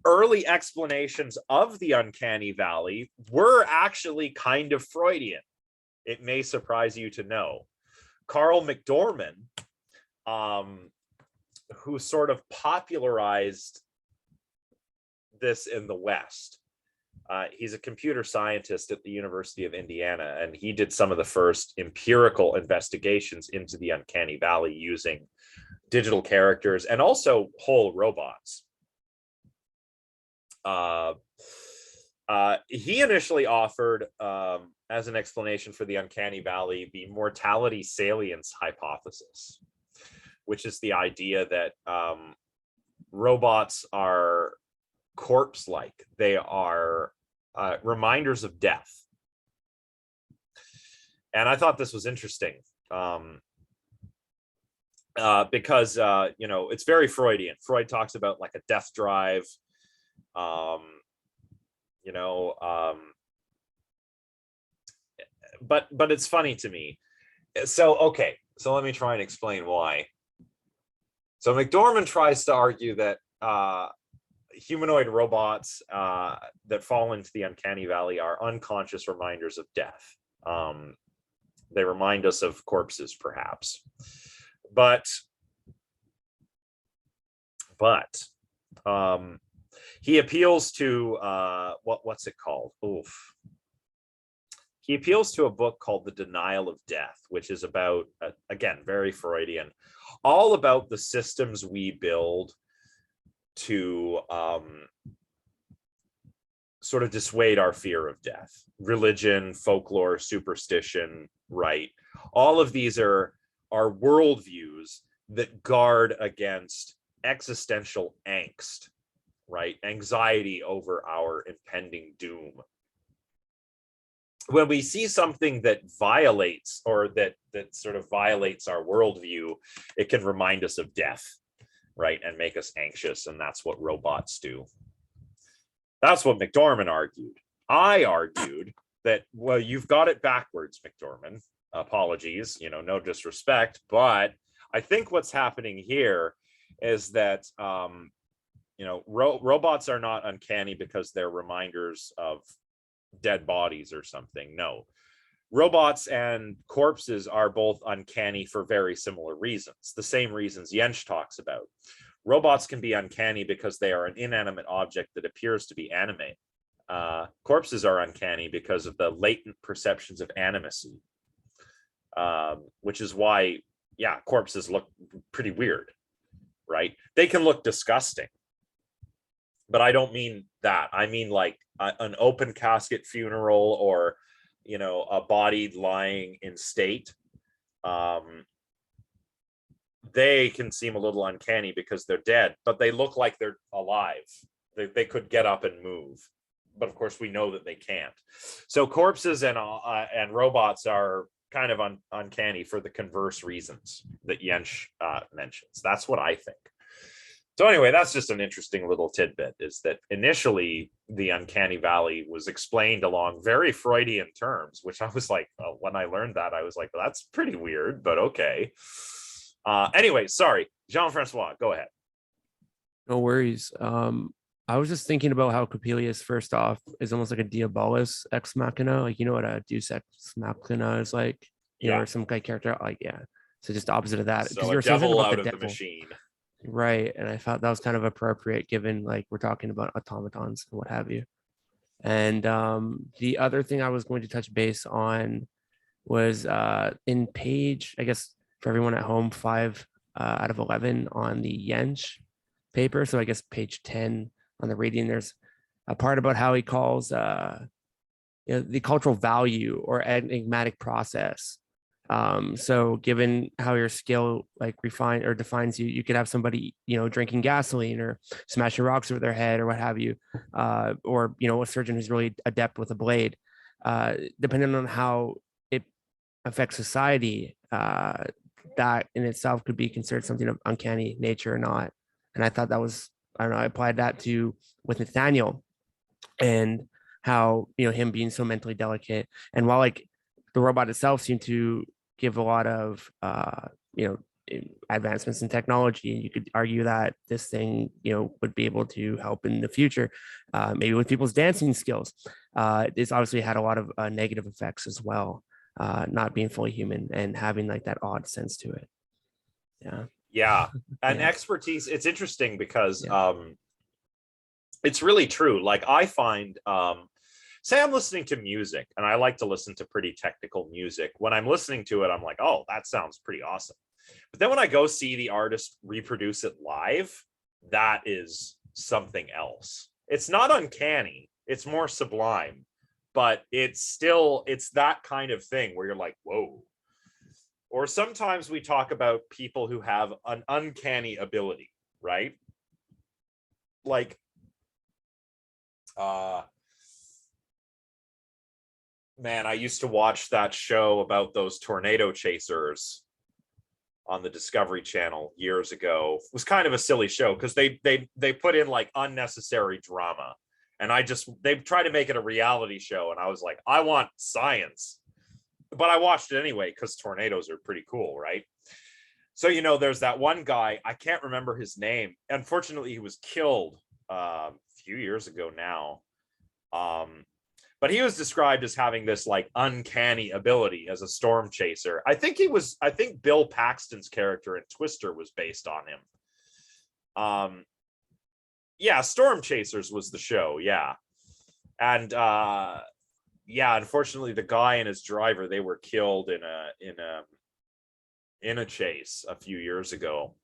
S1: Early explanations of the uncanny valley were actually kind of Freudian. It may surprise you to know. Carl McDorman, who sort of popularized this in the West. He's a computer scientist at the University of Indiana, and he did some of the first empirical investigations into the uncanny valley using digital characters and also whole robots. He initially offered, as an explanation for the uncanny valley, the mortality salience hypothesis, which is the idea that robots are corpse-like. They are reminders of death. And I thought this was interesting because, you know, it's very Freudian. Freud talks about like a death drive, you know, but it's funny to me. So, okay, so let me try and explain why. So McDorman tries to argue that humanoid robots that fall into the uncanny valley are unconscious reminders of death. They remind us of corpses, perhaps. But he appeals to what's it called? Oof. He appeals to a book called The Denial of Death, which is about, again, very Freudian, all about the systems we build to sort of dissuade our fear of death. Religion, folklore, superstition, right? All of these are worldviews that guard against existential angst, right? Anxiety over our impending doom. When we see something that violates, or that sort of violates our worldview, it can remind us of death, right? And make us anxious. And that's what robots do. That's what McDorman argued. I argued that, well, you've got it backwards, McDorman. Apologies, you know, no disrespect, but I think what's happening here is that, you know, robots are not uncanny because they're reminders of dead bodies or something. No, robots and corpses are both uncanny for very similar reasons, the same reasons Jens talks about. Robots can be uncanny because they are an inanimate object that appears to be animate. Corpses are uncanny because of the latent perceptions of animacy. which is why, yeah, corpses look pretty weird, right? They can look disgusting, but I don't mean that. I mean like an open casket funeral, or, you know, a body lying in state. They can seem a little uncanny because they're dead, but they look like they're alive. They could get up and move, but of course we know that they can't. So corpses and robots are kind of uncanny for the converse reasons that Jensch mentions. That's what I think. So anyway, that's just an interesting little tidbit, is that initially the uncanny valley was explained along very Freudian terms, which I was like, when I learned that, I was like, well, that's pretty weird, but okay. Anyway, sorry, Jean-Francois, go ahead.
S2: No worries. I was just thinking about how Coppelius, first off, is almost like a Diabolus ex machina. Like, you know what a Deus ex machina is like? You know, or some guy character, like, yeah. So just opposite of that.
S1: So a devil out of the machine.
S2: Right. And I thought that was kind of appropriate, given like we're talking about automatons and what have you. And the other thing I was going to touch base on was in page, I guess, for everyone at home, 5 out of 11 on the Jensch paper. So I guess page 10 on the reading, there's a part about how he calls the cultural value or enigmatic process. So given how your skill like refine or defines you, you could have somebody, you know, drinking gasoline or smashing rocks over their head or what have you, or, you know, a surgeon who's really adept with a blade, depending on how it affects society, that in itself could be considered something of uncanny nature or not. And I thought that was, I don't know, I applied that to with Nathaniel and how, you know, him being so mentally delicate. And while like the robot itself seemed to give a lot of, you know, advancements in technology, you could argue that this thing, you know, would be able to help in the future, maybe with people's dancing skills. It's obviously had a lot of negative effects as well, not being fully human and having like that odd sense to it.
S1: Yeah. And expertise, it's interesting because it's really true. Like I find, say I'm listening to music and I like to listen to pretty technical music. When I'm listening to it, I'm like, oh, that sounds pretty awesome. But then when I go see the artist reproduce it live, that is something else. It's not uncanny, it's more sublime, but it's that kind of thing where you're like, whoa. Or sometimes we talk about people who have an uncanny ability, right? Like, man, I used to watch that show about those tornado chasers on the Discovery Channel years ago. It was kind of a silly show because they put in like unnecessary drama, and they tried to make it a reality show, and I was like, I want science. But I watched it anyway because tornadoes are pretty cool, right? So, you know, there's that one guy, I can't remember his name. Unfortunately, he was killed a few years ago now. But he was described as having this like uncanny ability as a storm chaser. I think Bill Paxton's character in Twister was based on him. Yeah, Storm Chasers was the show, yeah. And yeah, unfortunately, the guy and his driver, they were killed in a chase a few years ago.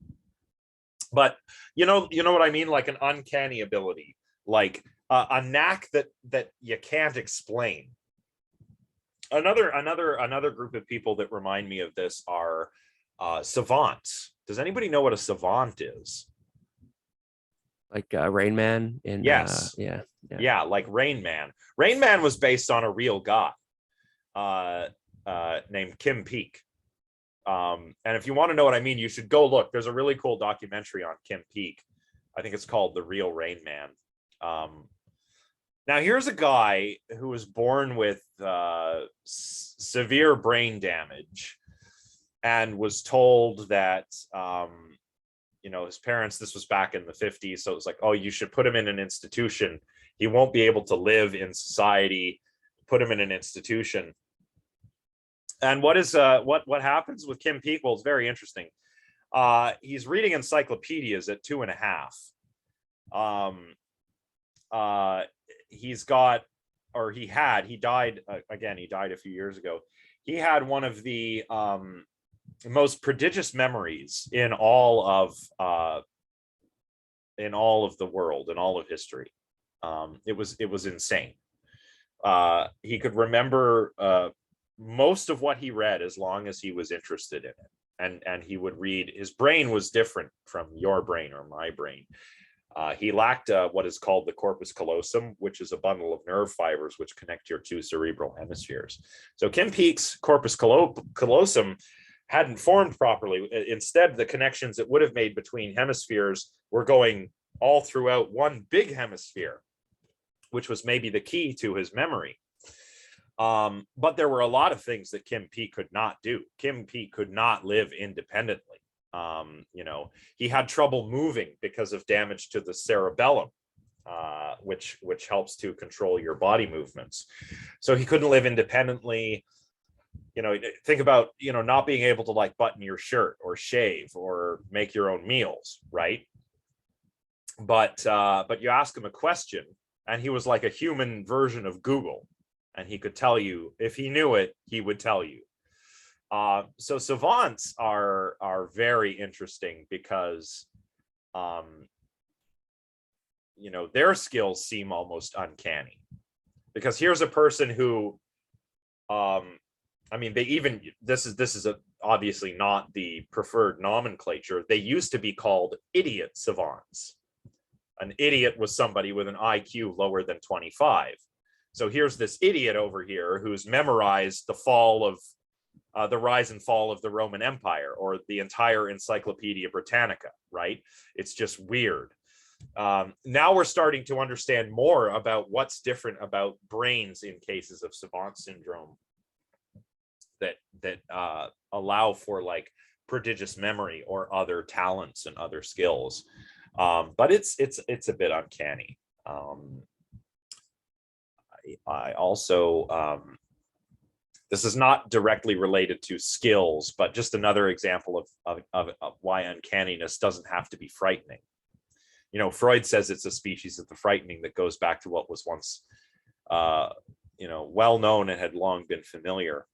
S1: But you know what I mean, like an uncanny ability, like a knack that you can't explain. Another group of people that remind me of this are savants. Does anybody know what a savant is?
S2: Like Rain Man in
S1: yes, yeah, like Rain Man. Rain Man was based on a real guy named Kim Peek. And if you want to know what I mean, you should go look. There's a really cool documentary on Kim Peek. I think it's called The Real Rain Man. Now here's a guy who was born with severe brain damage and was told that you know, his parents, this was back in the 50s, so it was like, oh, you should put him in an institution. He won't be able to live in society. Put him in an institution. And what happens with Kim Peek? Well, it's very interesting. He's reading encyclopedias at 2.5. He died a few years ago. he had one of the most prodigious memories in all of the world, in all of history. It was insane. He could remember most of what he read as long as he was interested in it. And he would read, his brain was different from your brain or my brain. He lacked what is called the corpus callosum, which is a bundle of nerve fibers which connect your two cerebral hemispheres. So Kim Peek's corpus callosum hadn't formed properly. Instead, the connections it would have made between hemispheres were going all throughout one big hemisphere, which was maybe the key to his memory. But there were a lot of things that Kim Peek could not do. Kim Peek could not live independently. He had trouble moving because of damage to the cerebellum, which helps to control your body movements. So he couldn't live independently. Think about, not being able to like button your shirt or shave or make your own meals, right? But you ask him a question and he was like a human version of Google, and he could tell you if he knew it, he would tell you. So savants are very interesting because, their skills seem almost uncanny. Because here's a person who, this is obviously not the preferred nomenclature. They used to be called idiot savants. An idiot was somebody with an IQ lower than 25. So here's this idiot over here who's memorized the rise and fall of the Roman Empire, or the entire Encyclopedia Britannica, right? It's just weird. Now we're starting to understand more about what's different about brains in cases of savant syndrome that allow for like prodigious memory or other talents and other skills. But it's a bit uncanny. I also, this is not directly related to skills, but just another example of why uncanniness doesn't have to be frightening. Freud says it's a species of the frightening that goes back to what was once, well known and had long been familiar.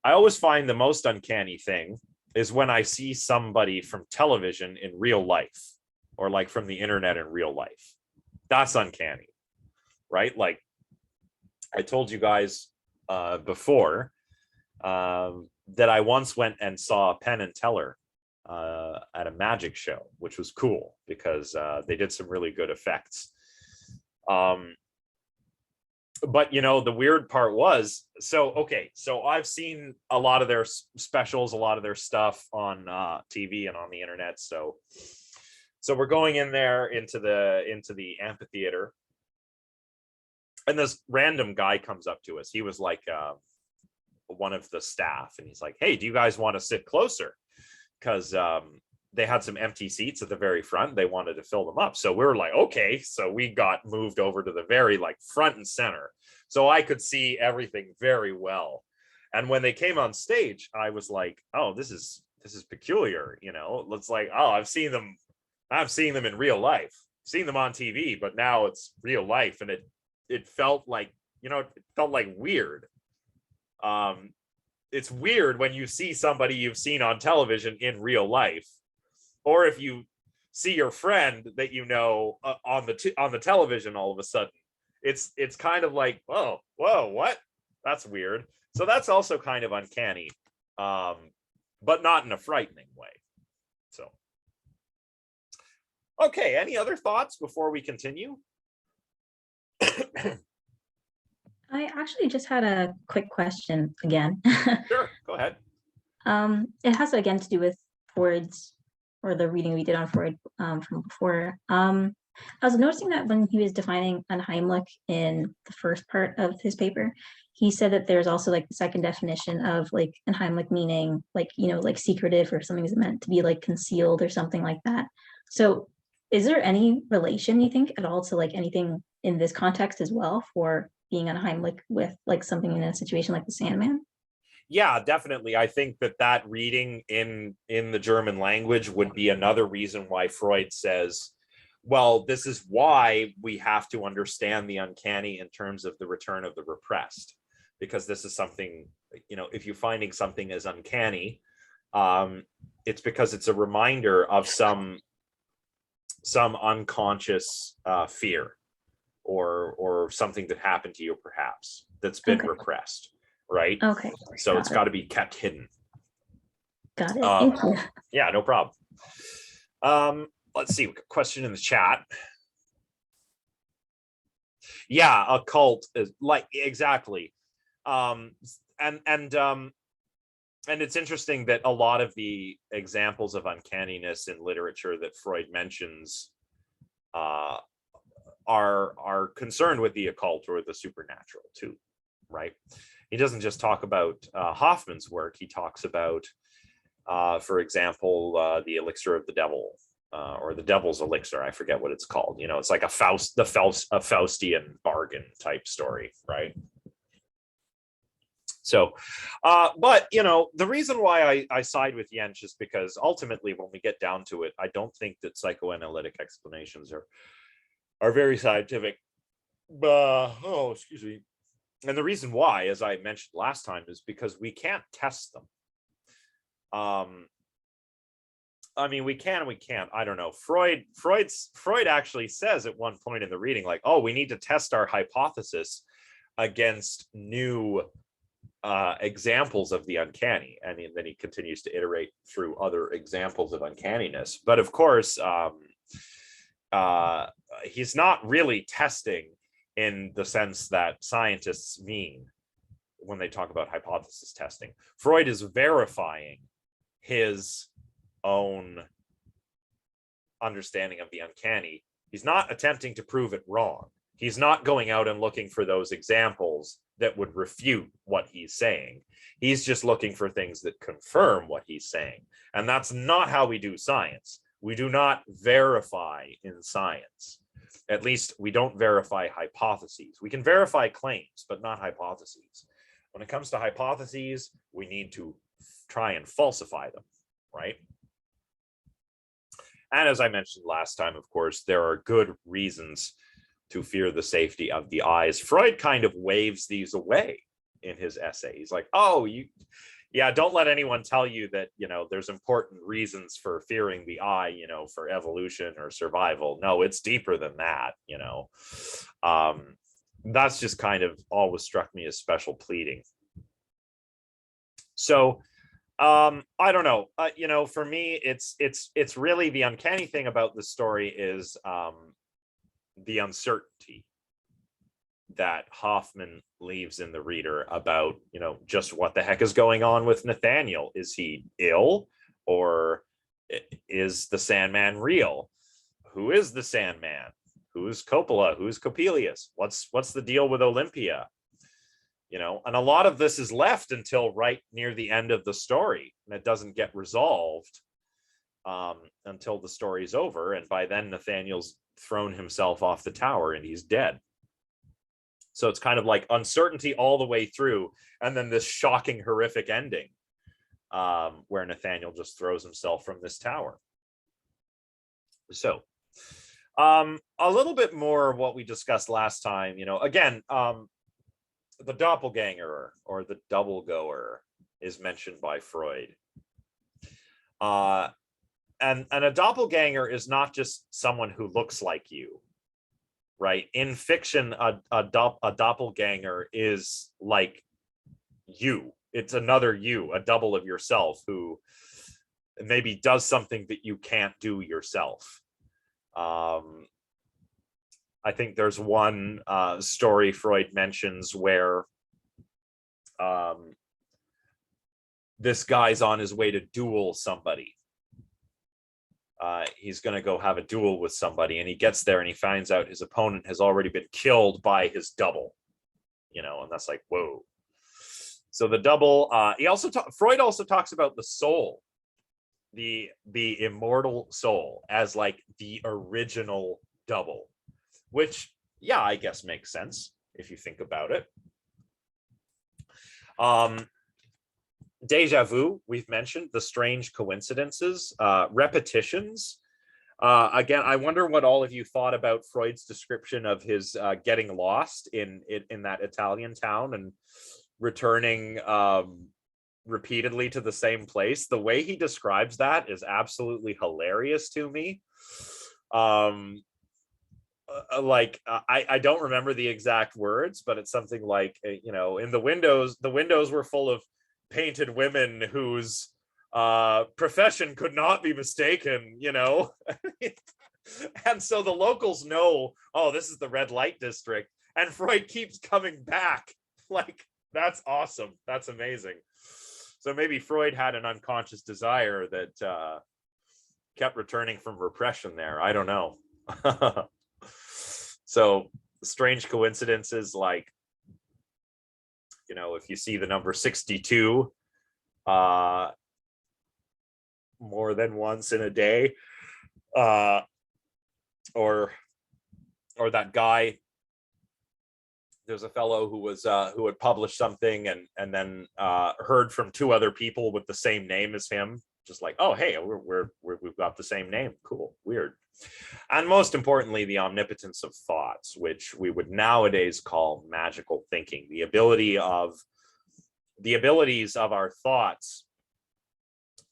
S1: I always find the most uncanny thing is when I see somebody from television in real life, or like from the internet in real life. That's uncanny, right? Like I told you guys before that I once went and saw Penn and Teller at a magic show, which was cool because they did some really good effects. But the weird part was, so I've seen a lot of their specials, a lot of their stuff on TV and on the internet. So we're going in there into the amphitheater, and this random guy comes up to us. He was like one of the staff, and he's like, "Hey, do you guys want to sit closer?" Because they had some empty seats at the very front. They wanted to fill them up. So we were like, okay. So we got moved over to the very like front and center. So I could see everything very well. And when they came on stage, I was like, oh, this is peculiar. It's like, oh, I've seen them in real life, seen them on TV, but now it's real life. And it felt like, it felt like weird. It's weird when you see somebody you've seen on television in real life, or if you see your friend that on the television all of a sudden. It's kind of like, whoa, what? That's weird. So that's also kind of uncanny, but not in a frightening way. So, okay, any other thoughts before we continue?
S3: I actually just had a quick question again.
S1: Sure, go ahead.
S3: It has again to do with Freud's, or the reading we did on Freud from before. I was noticing that when he was defining Unheimlich in the first part of his paper, he said that there's also like the second definition of like Unheimlich meaning like, like secretive, or something is meant to be like concealed or something like that. So is there any relation, you think, at all to like anything in this context as well for being Unheimlich with like something in a situation like the Sandman?
S1: Yeah, definitely. I think that reading in the German language would be another reason why Freud says, well, this is why we have to understand the uncanny in terms of the return of the repressed, because this is something, if you're finding something as uncanny, it's because it's a reminder of some unconscious fear or something that happened to you, perhaps, that's been
S3: Okay.
S1: repressed, right?
S3: Okay.
S1: So it's got to be kept hidden.
S3: Got it. Thank you.
S1: Yeah, no problem. Let's see, question in the chat. Yeah, a cult is like, exactly. And it's interesting that a lot of the examples of uncanniness in literature that Freud mentions are concerned with the occult or the supernatural too, right? He doesn't just talk about Hoffmann's work. He talks about, for example, the elixir of the devil, or the devil's elixir. I forget what it's called. It's like a Faustian bargain type story, right? So, but the reason why I side with Jentsch is because ultimately, when we get down to it, I don't think that psychoanalytic explanations are very scientific. Excuse me. And the reason why, as I mentioned last time, is because we can't test them. I mean, we can and we can't. I don't know. Freud actually says at one point in the reading, like, oh, we need to test our hypothesis against new examples of the uncanny. And then he continues to iterate through other examples of uncanniness. But of course, he's not really testing in the sense that scientists mean when they talk about hypothesis testing. Freud is verifying his own understanding of the uncanny. He's not attempting to prove it wrong. He's not going out and looking for those examples that would refute what he's saying. He's just looking for things that confirm what he's saying. And that's not how we do science. We do not verify in science. At least we don't verify hypotheses. We can verify claims, but not hypotheses. When it comes to hypotheses, we need to try and falsify them, right? And as I mentioned last time, of course, there are good reasons to fear the safety of the eyes. Freud kind of waves these away in his essay. He's like, oh, don't let anyone tell you that, there's important reasons for fearing the eye, for evolution or survival. No, it's deeper than that, That's just kind of always struck me as special pleading. So, I don't know, for me, it's really the uncanny thing about the story is the uncertainty that Hoffmann leaves in the reader about, just what the heck is going on with Nathaniel. Is he ill, or is the Sandman real? Who is the Sandman? Who's Coppola? Who's Coppelius? What's the deal with Olympia? And a lot of this is left until right near the end of the story, and it doesn't get resolved until the story's over. And by then, Nathaniel's thrown himself off the tower and he's dead. So it's kind of like uncertainty all the way through, and then this shocking, horrific ending where Nathaniel just throws himself from this tower. So a little bit more of what we discussed last time, again, the doppelganger or the double goer is mentioned by Freud. And a doppelganger is not just someone who looks like you, right? In fiction, a doppelganger is like you. It's another you, a double of yourself who maybe does something that you can't do yourself. I think there's one story Freud mentions where this guy's on his way to duel somebody. He's going to go have a duel with somebody, and he gets there and he finds out his opponent has already been killed by his double, and that's like, whoa. So the double, Freud also talks about the soul, the immortal soul, as like the original double, which, yeah, I guess makes sense if you think about it. Deja vu, we've mentioned, the strange coincidences, repetitions. Again, I wonder what all of you thought about Freud's description of his getting lost in that Italian town and returning repeatedly to the same place. The way he describes that is absolutely hilarious to me. I don't remember the exact words, but it's something like, in the windows were full of painted women whose profession could not be mistaken, and so the locals know, oh, this is the red light district, and Freud keeps coming back. Like, that's awesome. That's amazing. So maybe Freud had an unconscious desire that kept returning from repression there. I don't know. So strange coincidences, like, if you see the number 62 more than once in a day, or that guy, there's a fellow who had published something and then heard from two other people with the same name as him, just like, oh, hey, we've got the same name, cool, weird. And most importantly, the omnipotence of thoughts, which we would nowadays call magical thinking, the abilities of our thoughts,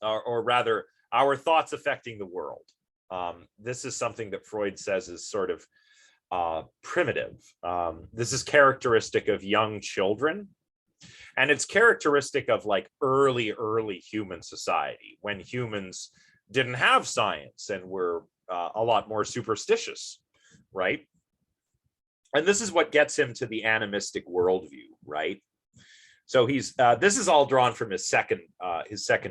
S1: or rather our thoughts affecting the world. This is something that Freud says is sort of primitive. This is characteristic of young children, and it's characteristic of like early human society, when humans didn't have science and were a lot more superstitious, right? And this is what gets him to the animistic worldview, right? So he's this is all drawn from his second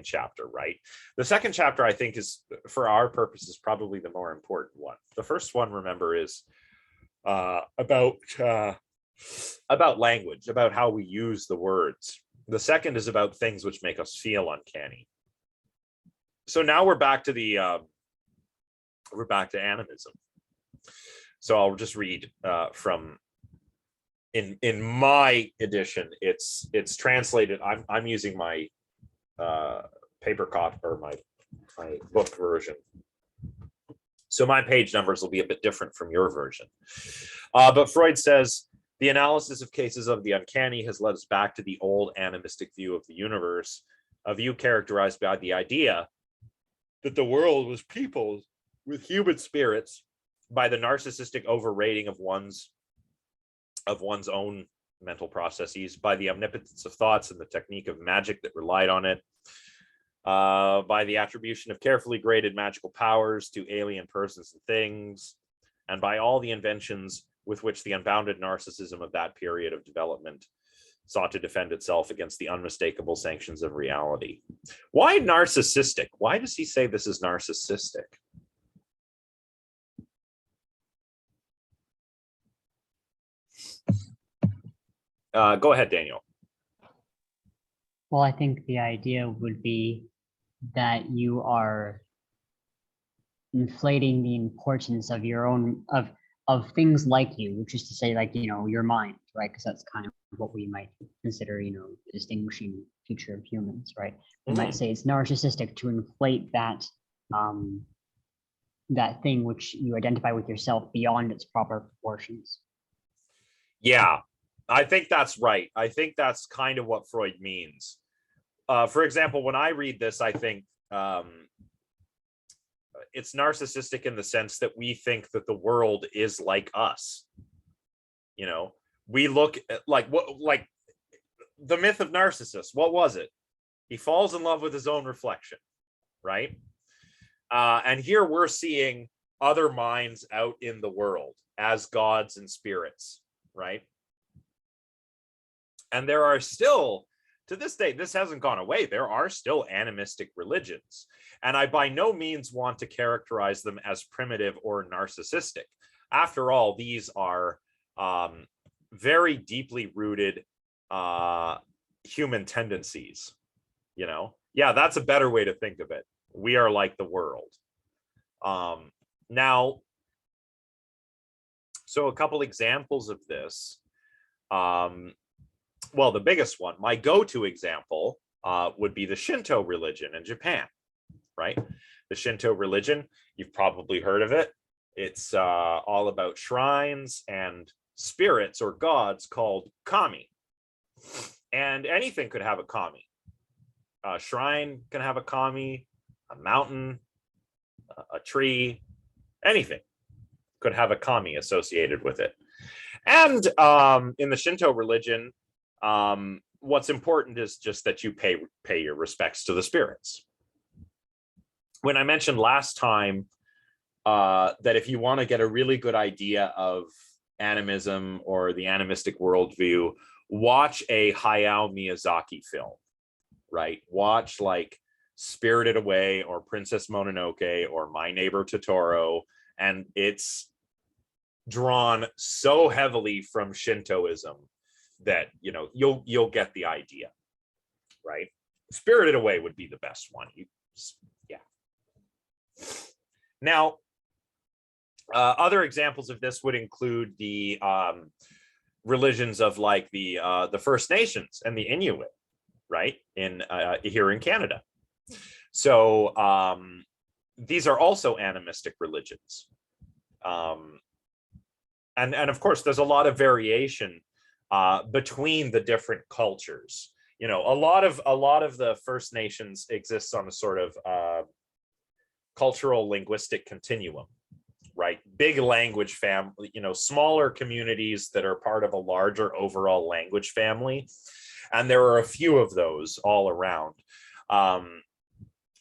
S1: chapter, right? The second chapter, I think, is, for our purposes, probably the more important one. The first one, remember, is about language, about how we use the words. The second is about things which make us feel uncanny. So now we're back to animism. So I'll just read from in my edition. It's translated. I'm using my paper copy, or my book version. So my page numbers will be a bit different from your version. But Freud says, the analysis of cases of the uncanny has led us back to the old animistic view of the universe, a view characterized by the idea that the world was peopled with human spirits, by the narcissistic overrating of one's own mental processes, by the omnipotence of thoughts and the technique of magic that relied on it, by the attribution of carefully graded magical powers to alien persons and things, and by all the inventions with which the unbounded narcissism of that period of development sought to defend itself against the unmistakable sanctions of reality. Why narcissistic? Why does he say this is narcissistic? Go ahead, Daniel.
S5: Well, I think the idea would be that you are inflating the importance of your own of things like you, which is to say, like, your mind, right? Because that's kind of what we might consider, the distinguishing feature of humans, right? We might say it's narcissistic to inflate that that thing which you identify with yourself beyond its proper proportions. Yeah,
S1: I think that's right. I think that's kind of what Freud means. For example, when I read this, I think it's narcissistic in the sense that we think that the world is like us. We look at like the myth of Narcissus. What was it? He falls in love with his own reflection, right? And here we're seeing other minds out in the world as gods and spirits, right? And there are still, to this day, this hasn't gone away. There are still animistic religions. And I by no means want to characterize them as primitive or narcissistic. After all, these are very deeply rooted human tendencies. Yeah, that's a better way to think of it. We are like the world. Now, so a couple examples of this. Well, the biggest one, my go-to example, would be the Shinto religion in Japan, right? The Shinto religion, you've probably heard of it. It's all about shrines and spirits or gods called kami. And anything could have a kami. A shrine can have a kami, a mountain, a tree, anything could have a kami associated with it. And in the Shinto religion, what's important is just that you pay your respects to the spirits. When I mentioned last time that if you want to get a really good idea of animism or the animistic worldview, watch a Hayao Miyazaki film, right? Watch like Spirited Away or Princess Mononoke or My Neighbor Totoro, and it's drawn so heavily from Shintoism that you'll get the idea, right? Spirited Away would be the best one. Yeah. Now, other examples of this would include the religions of like the First Nations and the Inuit, right? Here in Canada. So these are also animistic religions. And of course, there's a lot of variation between the different cultures. A lot of the First Nations exists on a sort of cultural linguistic continuum, right? Big language family, smaller communities that are part of a larger overall language family. And there are a few of those all around.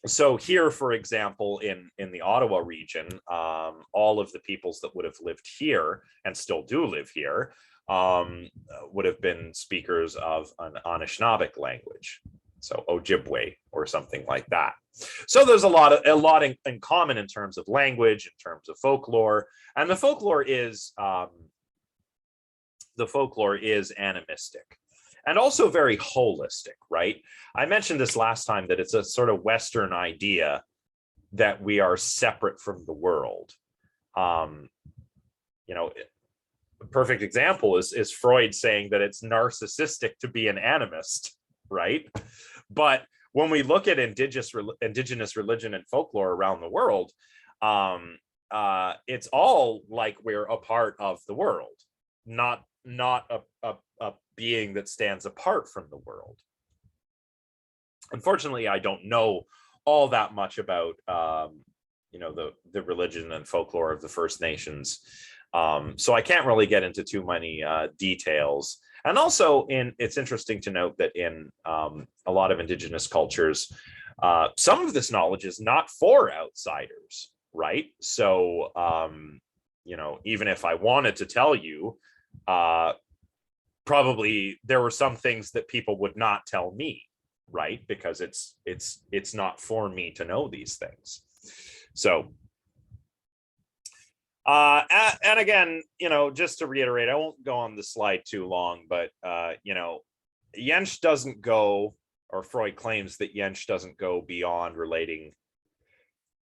S1: So here, for example, in the Ottawa region, all of the peoples that would have lived here and still do live here would have been speakers of an Anishinaabeg language, so Ojibwe or something like that. So there's a lot in common in terms of language, in terms of folklore, and the folklore is animistic. And also very holistic, right? I mentioned this last time that it's a sort of Western idea that we are separate from the world. A perfect example is Freud saying that it's narcissistic to be an animist, right? But when we look at indigenous religion and folklore around the world, it's all like we're a part of the world, not a being that stands apart from the world. Unfortunately, I don't know all that much about the religion and folklore of the First Nations, so I can't really get into too many details. And also, it's interesting to note that in a lot of indigenous cultures, some of this knowledge is not for outsiders, right? So even if I wanted to tell you, probably there were some things that people would not tell me, right? Because it's not for me to know these things. So and again, just to reiterate, I won't go on the slide too long, but Jensch doesn't go, or Freud claims that Jensch doesn't go beyond relating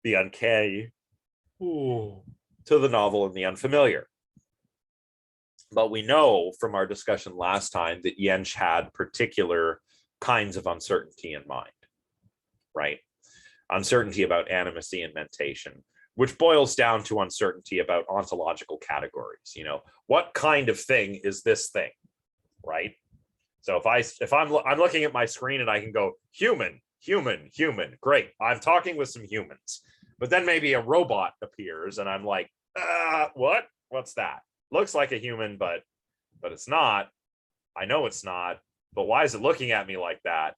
S1: the uncanny to the novel and the unfamiliar. But we know from our discussion last time that Jensch had particular kinds of uncertainty in mind, right? Uncertainty about animacy and mentation, which boils down to uncertainty about ontological categories. What kind of thing is this thing, right? So if I'm looking at my screen and I can go human, great, I'm talking with some humans. But then maybe a robot appears and I'm like, what? What's that? Looks like a human, but it's not. I know it's not, but why is it looking at me like that?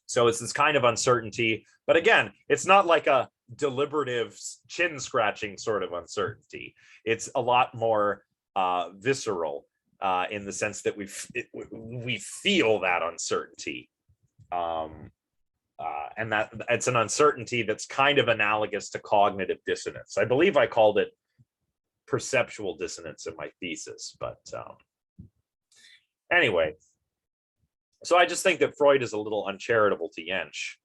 S1: So it's this kind of uncertainty, but again, it's not like a deliberative chin scratching sort of uncertainty. It's a lot more visceral in the sense that we feel that uncertainty. And that it's an uncertainty that's kind of analogous to cognitive dissonance. I believe I called it perceptual dissonance in my thesis, but anyway. So I just think that Freud is a little uncharitable to Jensch,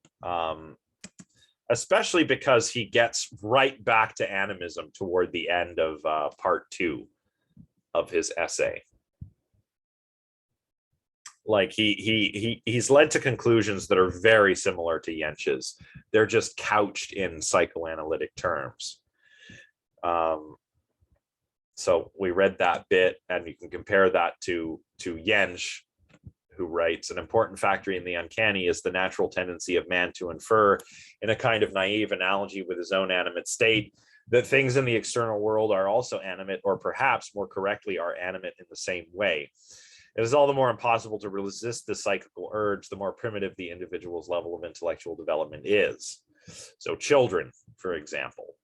S1: especially because he gets right back to animism toward the end of part 2 of his essay. Like he's led to conclusions that are very similar to Jensch's. They're just couched in psychoanalytic terms. So we read that bit, and you can compare that to Jensch, who writes, an important factor in the uncanny is the natural tendency of man to infer, in a kind of naive analogy with his own animate state, that things in the external world are also animate, or perhaps more correctly, are animate in the same way. It is all the more impossible to resist this psychical urge, the more primitive the individual's level of intellectual development is. So children, for example,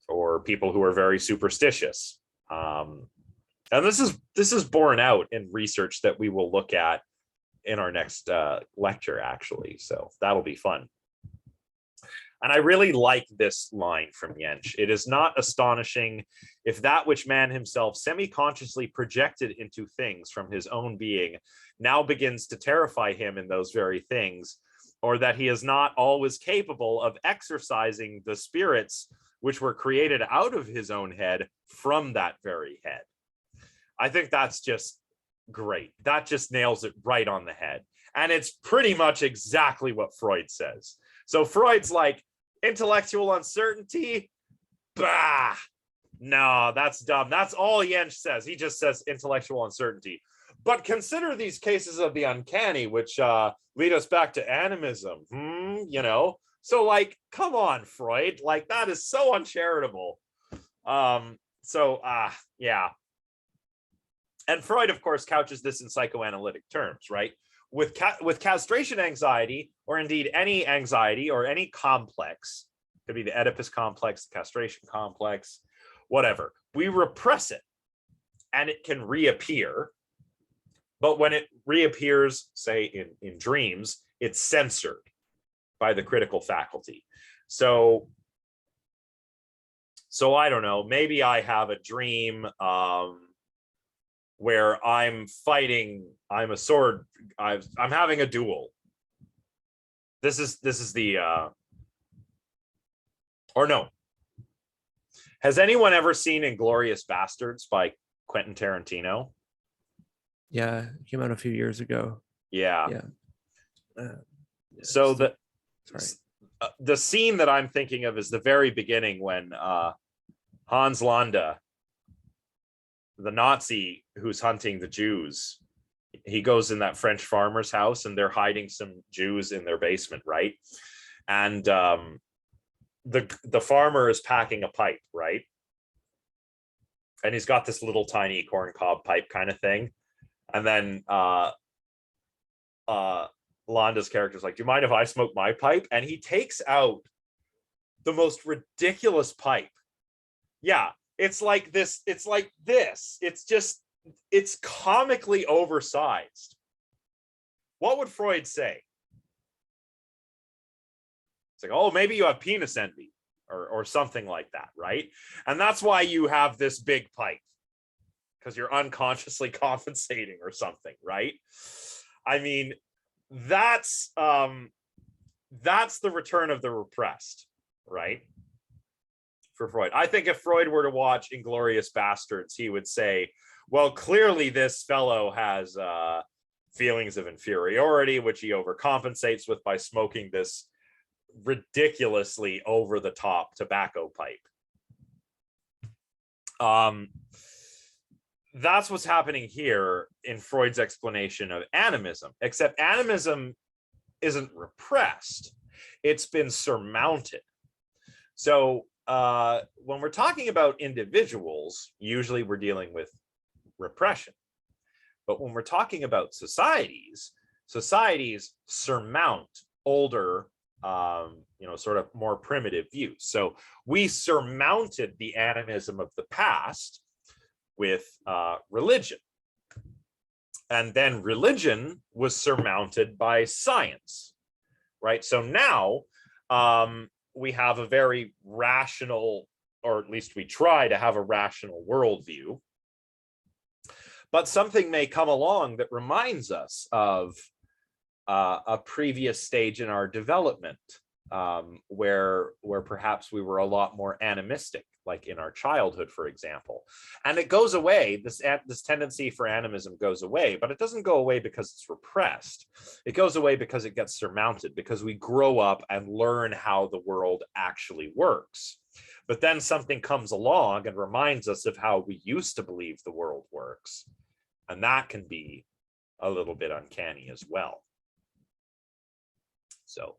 S1: or people who are very superstitious. And this is borne out in research that we will look at in our next lecture, actually. So that'll be fun. And I really like this line from Jensch. It is not astonishing if that which man himself semi-consciously projected into things from his own being now begins to terrify him in those very things, or that he is not always capable of exercising the spirits which were created out of his own head from that very head. I think that's just great. That just nails it right on the head. And it's pretty much exactly what Freud says. So Freud's like, intellectual uncertainty, bah, no, that's dumb. That's all Jensch says. He just says intellectual uncertainty. But consider these cases of the uncanny, which lead us back to animism. You know, so like, come on, Freud, like that is so uncharitable. Yeah. And Freud, of course, couches this in psychoanalytic terms, right? With castration anxiety, or indeed any anxiety or any complex, could be the Oedipus complex, the castration complex, whatever, we repress it and it can reappear. But when it reappears, say in dreams, it's censored by the critical faculty. So I don't know, maybe I have a dream where I'm fighting, I'm having a duel. This is the, or no. Has anyone ever seen Inglourious Bastards by Quentin Tarantino?
S2: Yeah, it came out a few years ago.
S1: Yeah. So the scene that I'm thinking of is the very beginning when Hans Landa, the Nazi who's hunting the Jews, he goes in that French farmer's house and they're hiding some Jews in their basement, right? And the farmer is packing a pipe, right? And he's got this little tiny corncob pipe kind of thing. And then Landa's character's like, do you mind if I smoke my pipe? And he takes out the most ridiculous pipe. Yeah. It's like this. It's comically oversized. What would Freud say? It's like, oh, maybe you have penis envy or something like that, right? And that's why you have this big pipe, because you're unconsciously compensating or something, right? I mean, that's the return of the repressed, right? For Freud. I think if Freud were to watch Inglourious Bastards, he would say, well, clearly this fellow has feelings of inferiority, which he overcompensates with by smoking this ridiculously over-the-top tobacco pipe. That's what's happening here in Freud's explanation of animism, except animism isn't repressed. It's been surmounted. So when we're talking about individuals, usually we're dealing with repression. But when we're talking about societies surmount older, sort of more primitive views. So we surmounted the animism of the past with religion. And then religion was surmounted by science, right? So now we have a very rational, or at least we try to have a rational worldview. But something may come along that reminds us of a previous stage in our development, where perhaps we were a lot more animistic, like in our childhood, for example. And it goes away. This tendency for animism goes away, but it doesn't go away because it's repressed. It goes away because it gets surmounted, because we grow up and learn how the world actually works. But then something comes along and reminds us of how we used to believe the world works. And that can be a little bit uncanny as well. So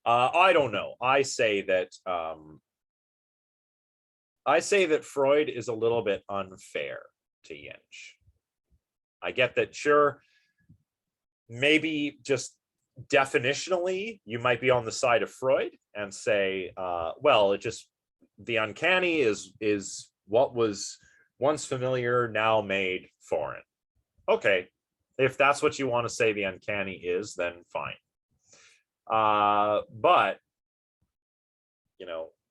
S1: I don't know. I say that Freud is a little bit unfair to Jentsch. I get that, sure, maybe just definitionally, you might be on the side of Freud and say, well, the uncanny is what was once familiar, now made foreign. Okay, if that's what you want to say the uncanny is, then fine. But,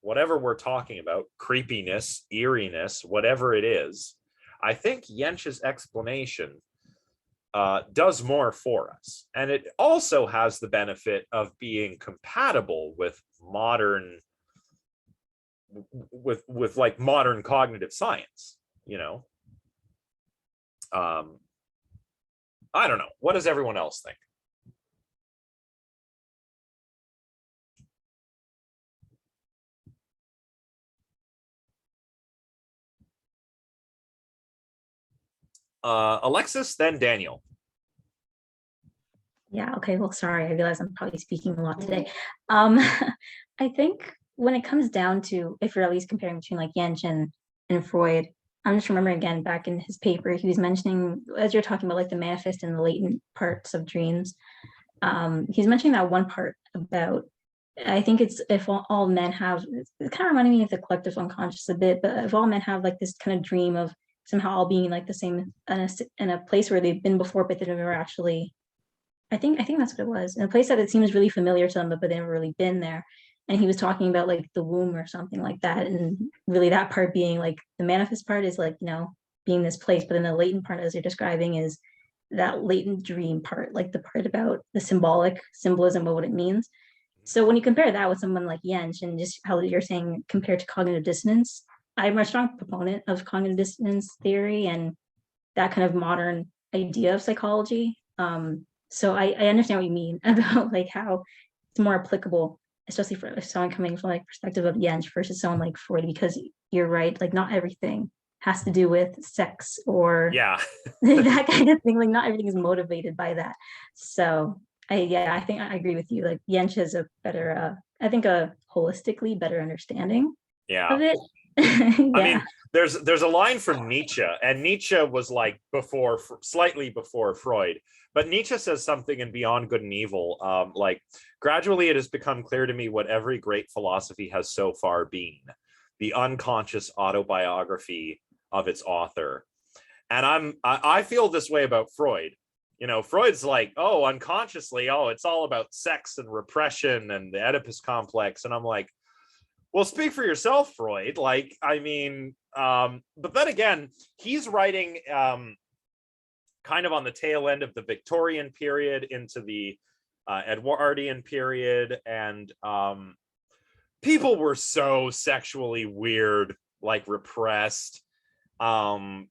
S1: whatever we're talking about, creepiness, eeriness, whatever it is, I think Jentsch's explanation does more for us. And it also has the benefit of being compatible with modern cognitive science, I don't know. What does everyone else think? Alexis, then Daniel.
S3: Yeah, okay. Well, sorry, I realize I'm probably speaking a lot today. I think when it comes down to, if you're at least comparing between like Jentsch and Freud, I'm just remembering again back in his paper, he was mentioning, as you're talking about like the manifest and the latent parts of dreams, he's mentioning that one part about, I think it's if all men have, it kind of reminding me of the collective unconscious a bit, but if all men have like this kind of dream of somehow all being like the same in a place where they've been before, but they've never actually, I think that's what it was, in a place that it seems really familiar to them, but they've never really been there. And he was talking about like the womb or something like that, and really that part being like the manifest part is like being this place, but then the latent part, as you're describing, is that latent dream part, like the part about the symbolism of what it means. So when you compare that with someone like Jentsch and just how you're saying compared to cognitive dissonance, I'm a strong proponent of cognitive dissonance theory and that kind of modern idea of psychology. So I understand what you mean about like how it's more applicable, especially for someone coming from like perspective of Jentsch versus someone like Freud, because you're right, like not everything has to do with sex or that kind of thing. Like not everything is motivated by that. So I think I agree with you. Like Jentsch has a better, I think a holistically better understanding of it.
S1: I mean, there's a line from Nietzsche, and Nietzsche was like slightly before Freud, but Nietzsche says something in Beyond Good and Evil, like, gradually it has become clear to me what every great philosophy has so far been, the unconscious autobiography of its author. And I feel this way about Freud. Freud's like, oh, unconsciously, it's all about sex and repression and the Oedipus complex. And I'm like, well, speak for yourself, Freud. Like, I mean, but then again, he's writing kind of on the tail end of the Victorian period into the Edwardian period. And people were so sexually weird, like repressed. The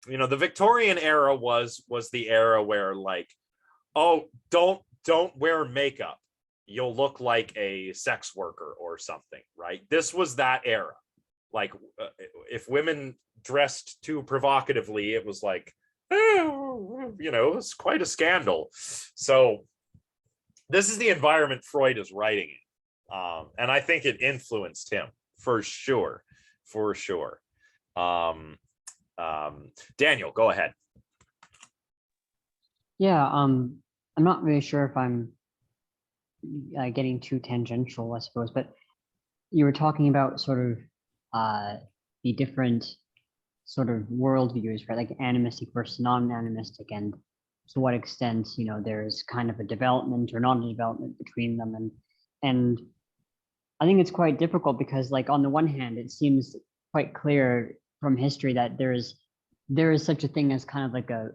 S1: Victorian era was the era where like, oh, don't wear makeup, you'll look like a sex worker or something, right? This was that era. Like if women dressed too provocatively, it was like, it's quite a scandal. So this is the environment Freud is writing in. And I think it influenced him for sure. Daniel, go ahead.
S5: Yeah, I'm not really sure if I'm getting too tangential, I suppose, but you were talking about sort of the different sort of worldviews, right? Like animistic versus non-animistic, and to what extent, there's kind of a development or not a development between them. And I think it's quite difficult because, like, on the one hand, it seems quite clear from history that there is such a thing as kind of like a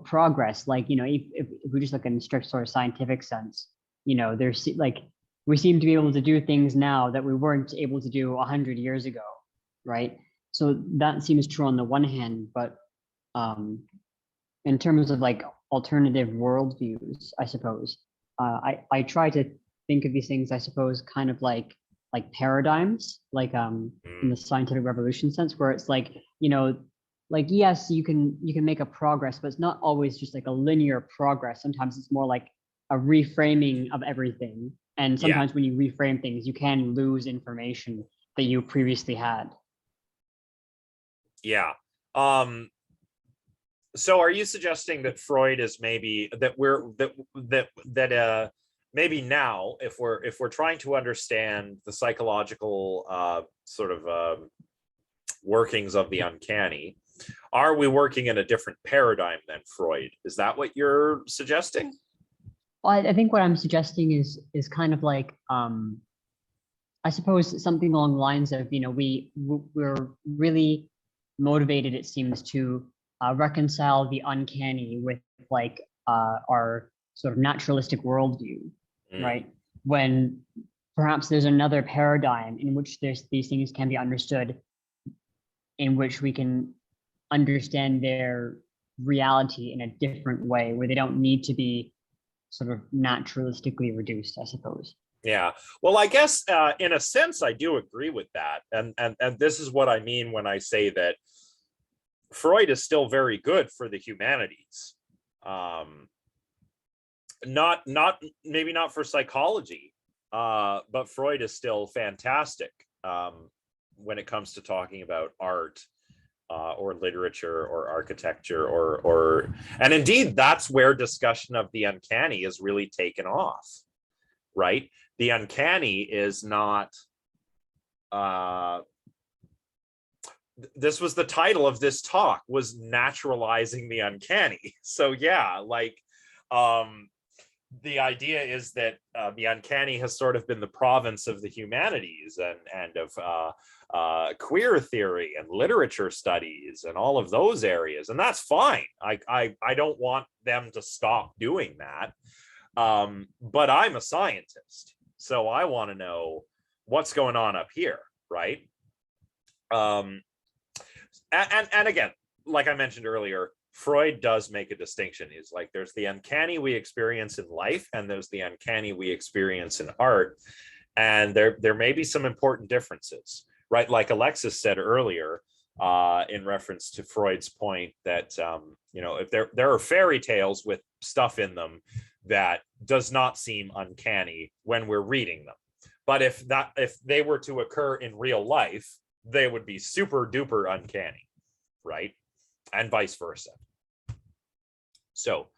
S5: progress. Like, if we just look in a strict sort of scientific sense, there's like, we seem to be able to do things now that we weren't able to do 100 years ago, right? So that seems true on the one hand, but in terms of like alternative worldviews, I suppose, I try to think of these things, I suppose, kind of like like paradigms, like in the scientific revolution sense, where it's like, you know, like yes, you can make a progress, but it's not always just like a linear progress. Sometimes it's more like a reframing of everything. And
S1: Yeah.
S5: sometimes when you reframe things, you can lose information that you previously had.
S1: Yeah. So are you suggesting that Freud is maybe that maybe now, if we're trying to understand the psychological sort of workings of the uncanny, are we working in a different paradigm than Freud? Is that what you're suggesting?
S5: Well, I think what I'm suggesting is kind of like I suppose something along the lines of, you know, we're really motivated, it seems, to reconcile the uncanny with like our sort of naturalistic worldview, right? When perhaps there's another paradigm in which these things can be understood, in which we can understand their reality in a different way, where they don't need to be sort of naturalistically reduced, I suppose.
S1: Yeah, well, I guess in a sense, I do agree with that, and this is what I mean when I say that Freud is still very good for the humanities. Not maybe not for psychology, but Freud is still fantastic when it comes to talking about art or literature or architecture or and indeed that's where discussion of the uncanny is really taken off, right? The uncanny is not this was the title of this talk, was naturalizing the uncanny. So yeah, like the idea is that the uncanny has sort of been the province of the humanities and of queer theory and literature studies and all of those areas, and that's fine. I don't want them to stop doing that, but I'm a scientist, so I want to know what's going on up here, right? And again, like I mentioned earlier, Freud does make a distinction. He's like, there's the uncanny we experience in life, and there's the uncanny we experience in art. And there may be some important differences, right? Like Alexis said earlier, in reference to Freud's point that, you know, if there are fairy tales with stuff in them that does not seem uncanny when we're reading them. But if they were to occur in real life, they would be super duper uncanny, right? And vice versa. So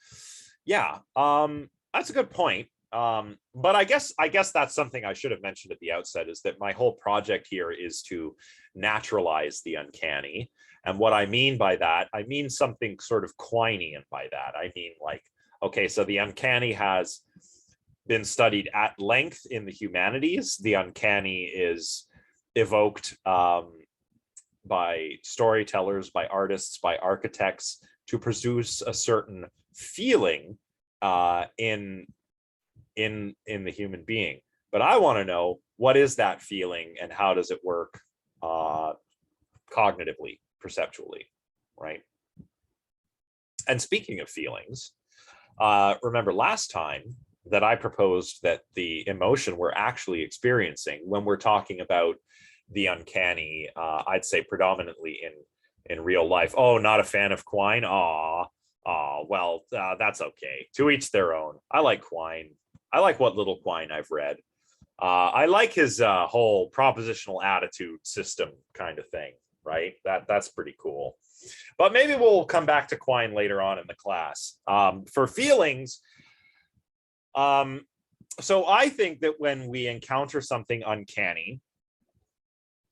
S1: yeah, that's a good point. But I guess that's something I should have mentioned at the outset, is that my whole project here is to naturalize the uncanny. And what I mean by that, I mean something sort of Quinean by that. I mean, like, okay, so the uncanny has been studied at length in the humanities. The uncanny is evoked by storytellers, by artists, by architects to produce a certain feeling in the human being. But I want to know, what is that feeling and how does it work cognitively, perceptually, right? And speaking of feelings, remember last time that I proposed that the emotion we're actually experiencing when we're talking about the uncanny, I'd say predominantly in real life. Oh, not a fan of Quine? Well, that's okay. To each their own. I like Quine. I like what little Quine I've read. I like his whole propositional attitude system kind of thing, right? That's pretty cool. But maybe we'll come back to Quine later on in the class. For feelings, so I think that when we encounter something uncanny,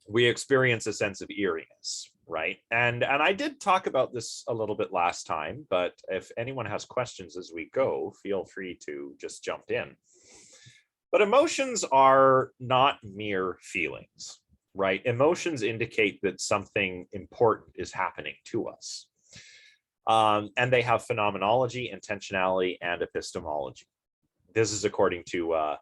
S1: we experience a sense of eeriness, right? And I did talk about this a little bit last time, but if anyone has questions as we go, feel free to just jump in. But emotions are not mere feelings, right? Emotions indicate that something important is happening to us. And they have phenomenology, intentionality, and epistemology. This is according to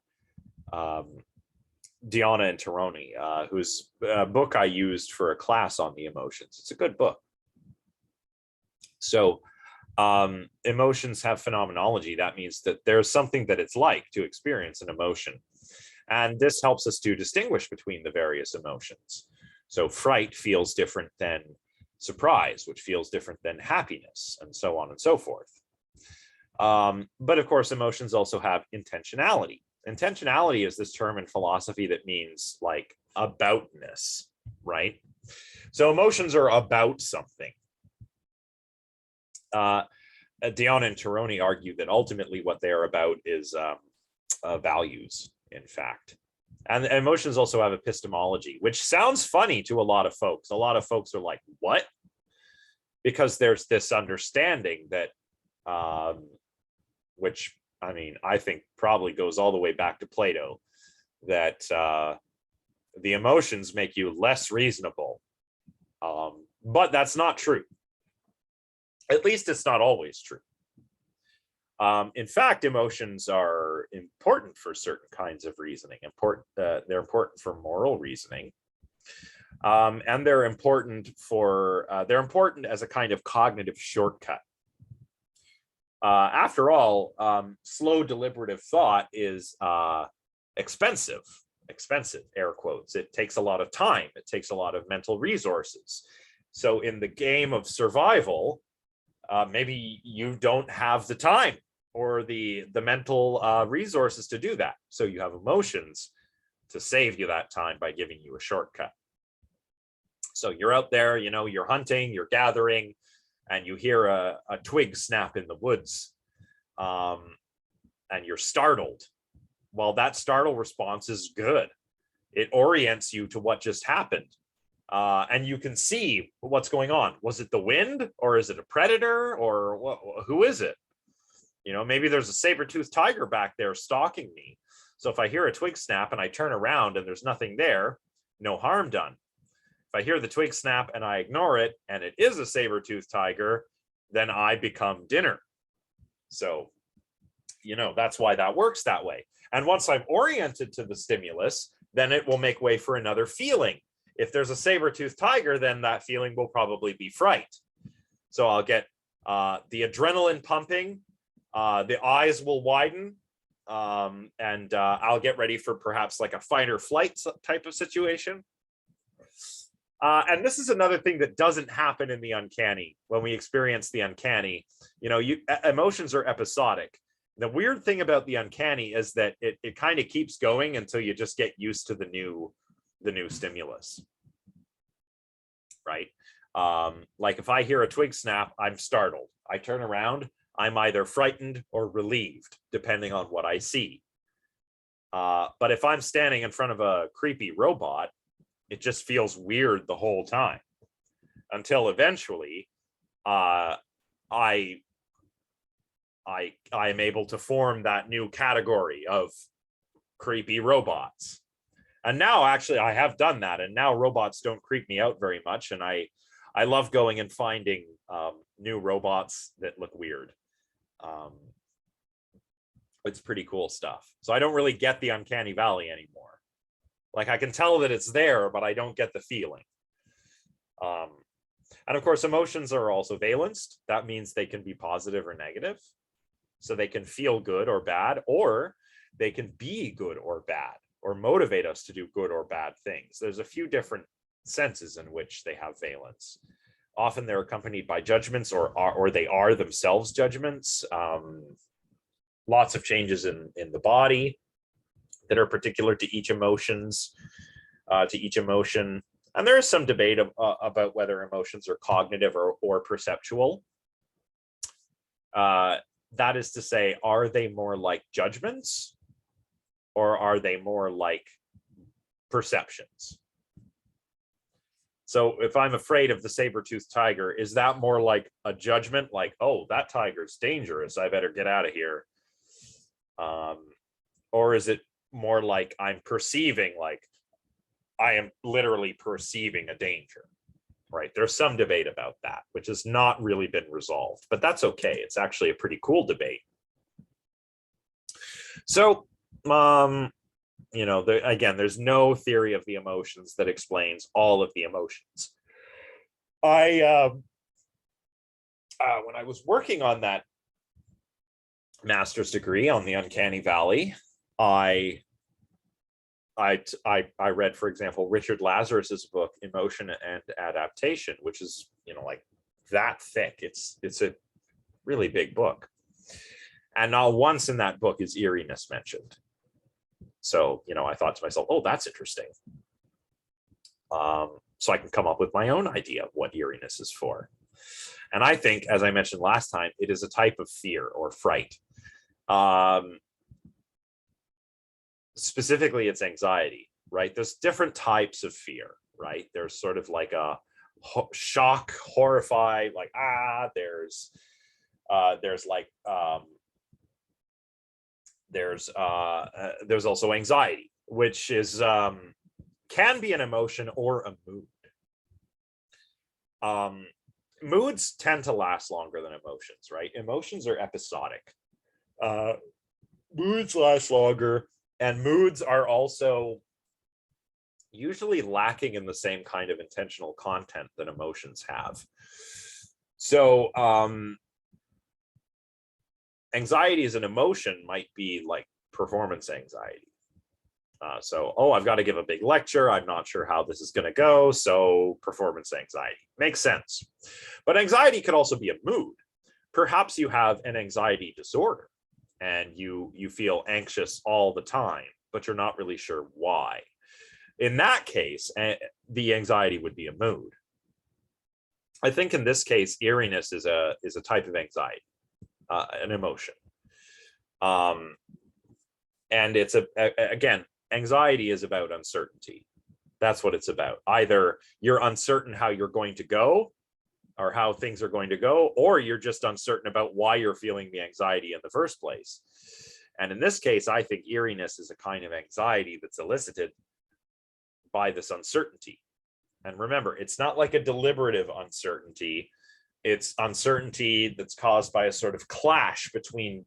S1: Diana and Tironi, whose book I used for a class on the emotions. It's a good book. So emotions have phenomenology. That means that there's something that it's like to experience an emotion. And this helps us to distinguish between the various emotions. So fright feels different than surprise, which feels different than happiness, and so on and so forth. But of course, emotions also have intentionality. Intentionality is this term in philosophy that means like aboutness, right? So emotions are about something. Dion and Tironi argue that ultimately what they are about is values, in fact. And emotions also have epistemology, which sounds funny to a lot of folks. A lot of folks are like, what? Because there's this understanding that, which, I mean, I think probably goes all the way back to Plato, that the emotions make you less reasonable. But that's not true. At least it's not always true. In fact, emotions are important for certain kinds of reasoning. They're important for moral reasoning, and they're important as a kind of cognitive shortcut. After all, slow deliberative thought is expensive, air quotes. It takes a lot of time. It takes a lot of mental resources. So in the game of survival, maybe you don't have the time or the mental resources to do that. So you have emotions to save you that time by giving you a shortcut. So you're out there, you're hunting, you're gathering, and you hear a twig snap in the woods, and you're startled. Well, that startle response is good. It orients you to what just happened. And you can see what's going on. Was it the wind, or is it a predator, or who is it? Maybe there's a saber-toothed tiger back there stalking me. So if I hear a twig snap and I turn around and there's nothing there, no harm done. If I hear the twig snap and I ignore it and it is a saber-toothed tiger, then I become dinner. So, that's why that works that way. And once I'm oriented to the stimulus, then it will make way for another feeling. If there's a saber-toothed tiger, then that feeling will probably be fright. So I'll get the adrenaline pumping, the eyes will widen, and I'll get ready for perhaps like a fight or flight type of situation. And this is another thing that doesn't happen in the uncanny. When we experience the uncanny, emotions are episodic. The weird thing about the uncanny is that it kind of keeps going until you just get used to the new stimulus, right? Like if I hear a twig snap, I'm startled. I turn around, I'm either frightened or relieved, depending on what I see. But if I'm standing in front of a creepy robot, it just feels weird the whole time, until eventually I am able to form that new category of creepy robots. And now actually I have done that, and now robots don't creep me out very much, and I love going and finding new robots that look weird. It's pretty cool stuff. So I don't really get the uncanny valley anymore. Like I can tell that it's there, but I don't get the feeling. And of course, emotions are also valenced. That means they can be positive or negative. So they can feel good or bad, or they can be good or bad, or motivate us to do good or bad things. There's a few different senses in which they have valence. Often they're accompanied by judgments, or they are themselves judgments. Lots of changes in the body that are particular to each emotion. And there is some debate about whether emotions are cognitive or perceptual. That is to say, are they more like judgments, or are they more like perceptions? So if I'm afraid of the saber-toothed tiger, is that more like a judgment, like, oh, that tiger's dangerous, I better get out of here? Or is it more like I'm perceiving, like I am literally perceiving a danger, right? There's some debate about that, which has not really been resolved, but that's okay. It's actually a pretty cool debate. So, again, there's no theory of the emotions that explains all of the emotions. When I was working on that master's degree on the Uncanny Valley, I I read, for example, Richard Lazarus's book Emotion and Adaptation, which is, like that thick. It's a really big book, and not once in that book is eeriness mentioned. So I thought to myself, oh, that's interesting. So I can come up with my own idea of what eeriness is for. And I think, as I mentioned last time, it is a type of fear or fright. Specifically, it's anxiety, right? There's different types of fear, right? There's sort of like a shock, horrify, like, there's also anxiety, which is can be an emotion or a mood. Moods tend to last longer than emotions, right? Emotions are episodic. Moods last longer, and moods are also usually lacking in the same kind of intentional content that emotions have. So anxiety as an emotion might be like performance anxiety. I've got to give a big lecture. I'm not sure how this is going to go. So performance anxiety makes sense. But anxiety could also be a mood. Perhaps you have an anxiety disorder and you feel anxious all the time, but you're not really sure why. In that case, the anxiety would be a mood. I think in this case, eeriness is a type of anxiety, an emotion. And it's again, anxiety is about uncertainty. That's what it's about. Either you're uncertain how you're going to go or how things are going to go, or you're just uncertain about why you're feeling the anxiety in the first place. And in this case, I think eeriness is a kind of anxiety that's elicited by this uncertainty. And remember, it's not like a deliberative uncertainty. It's uncertainty that's caused by a sort of clash between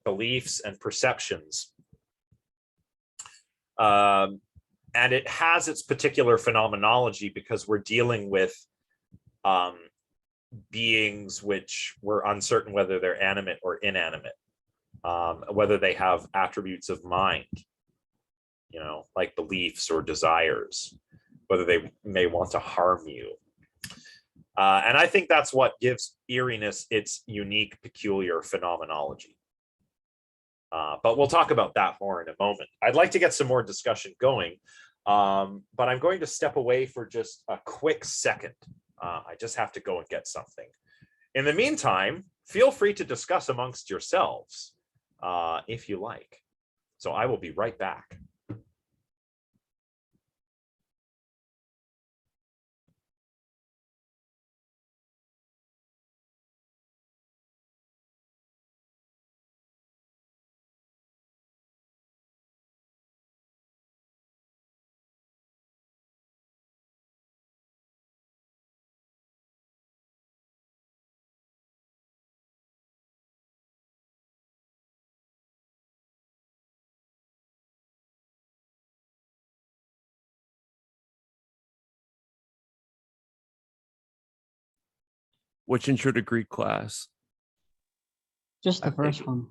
S1: beliefs and perceptions. And it has its particular phenomenology because we're dealing with beings which we're uncertain whether they're animate or inanimate, whether they have attributes of mind, like beliefs or desires, whether they may want to harm you. And I think that's what gives eeriness its unique, peculiar phenomenology. But we'll talk about that more in a moment. I'd like to get some more discussion going, but I'm going to step away for just a quick second. I just have to go and get something. In the meantime, feel free to discuss amongst yourselves if you like. So I will be right back.
S2: Which intro to Greek class?
S5: Just the
S2: I've
S5: first
S2: taken-
S5: one.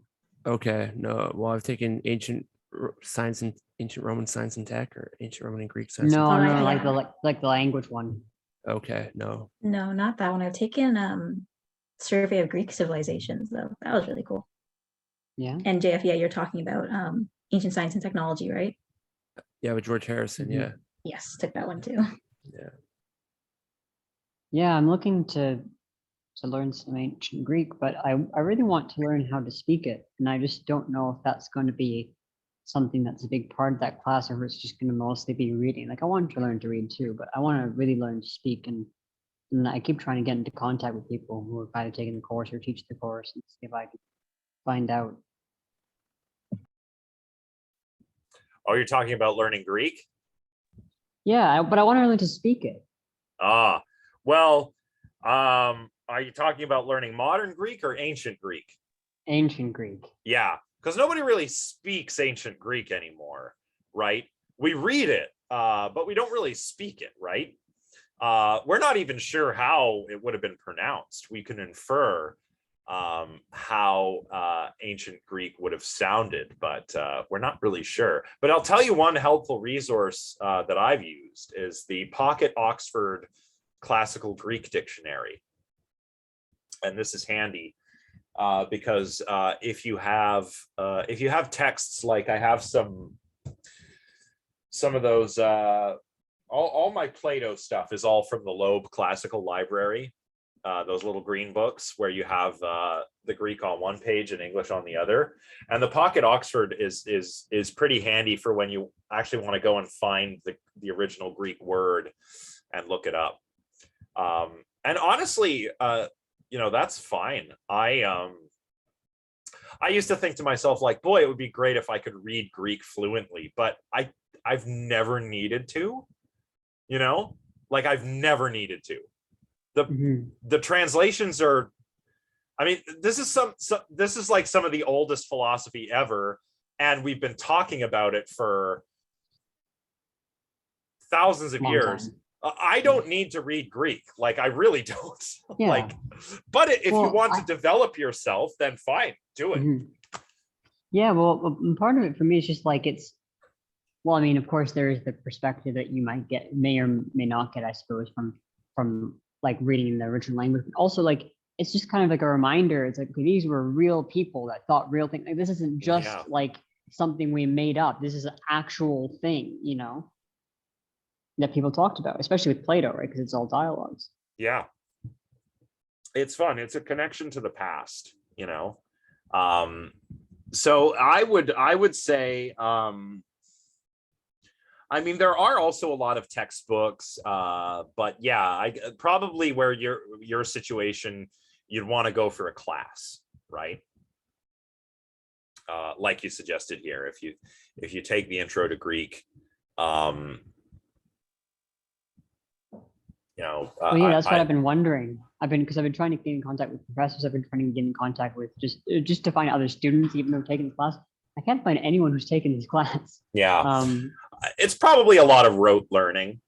S2: Okay, no. Well, I've taken ancient science and ancient Roman science and tech, or ancient Roman and Greek science.
S5: No,
S3: Oh,
S5: no,
S3: yeah.
S5: like the language one.
S2: Okay, no.
S3: No, not that one. I've taken Survey of Greek Civilizations, though. That was really cool.
S5: Yeah.
S3: And JF, yeah, you're talking about ancient science and technology, right?
S2: Yeah, with George Harrison.
S5: Mhm.
S2: Yeah,
S3: Yes, took that one too.
S2: yeah.
S5: Yeah, I'm looking to learn some ancient Greek, but I really want to learn how to speak it. And I just don't know if that's going to be something that's a big part of that class, or if it's just going to mostly be reading. Like I want to learn to read too, but I want to really learn to speak. And I keep trying to get into contact with people who have either taken the course or teach the course and see if I can find out.
S1: Oh, you're talking about learning Greek?
S5: Yeah, but I want to learn to speak it.
S1: Well, are you talking about learning modern Greek or ancient Greek?
S5: Ancient Greek.
S1: Yeah, because nobody really speaks ancient Greek anymore, right? We read it, but we don't really speak it, right? We're not even sure how it would have been pronounced. We can infer how ancient Greek would have sounded, but we're not really sure. But I'll tell you one helpful resource that I've used is the Pocket Oxford Classical Greek Dictionary. And this is handy because if you have texts, like I have some of those, all my Plato stuff is all from the Loeb Classical Library. Those little green books where you have the Greek on one page and English on the other. And the Pocket Oxford is pretty handy for when you actually want to go and find the original Greek word and look it up. And honestly, that's fine. I used to think to myself, like, boy, it would be great if I could read Greek fluently, but I've never needed to, like I've never needed to. The translations are, I mean, this is like some of the oldest philosophy ever, and we've been talking about it for thousands of years. I don't need to read Greek, like I really don't.
S5: Yeah.
S1: Like, but if you want to develop yourself, then fine, do it.
S5: Yeah, well, part of it for me is just like well, I mean, of course, there is the perspective that you may or may not get, I suppose, from like reading in the original language. But also, like, it's just kind of like a reminder. It's like, okay, these were real people that thought real things. Like, this isn't just like something we made up. This is an actual thing, that people talked about, especially with Plato, right? Because it's all dialogues.
S1: Yeah, it's fun. It's a connection to the past, So I would say, I mean, there are also a lot of textbooks, but yeah, probably where your situation, you'd want to go for a class, right? Like you suggested here, if you take the Intro to Greek,
S5: that's what I've been wondering. Because I've been trying to get in contact with professors. I've been trying to get in contact with just to find other students, even though taking the class. I can't find anyone who's taken this class.
S1: Yeah. It's probably a lot of rote learning,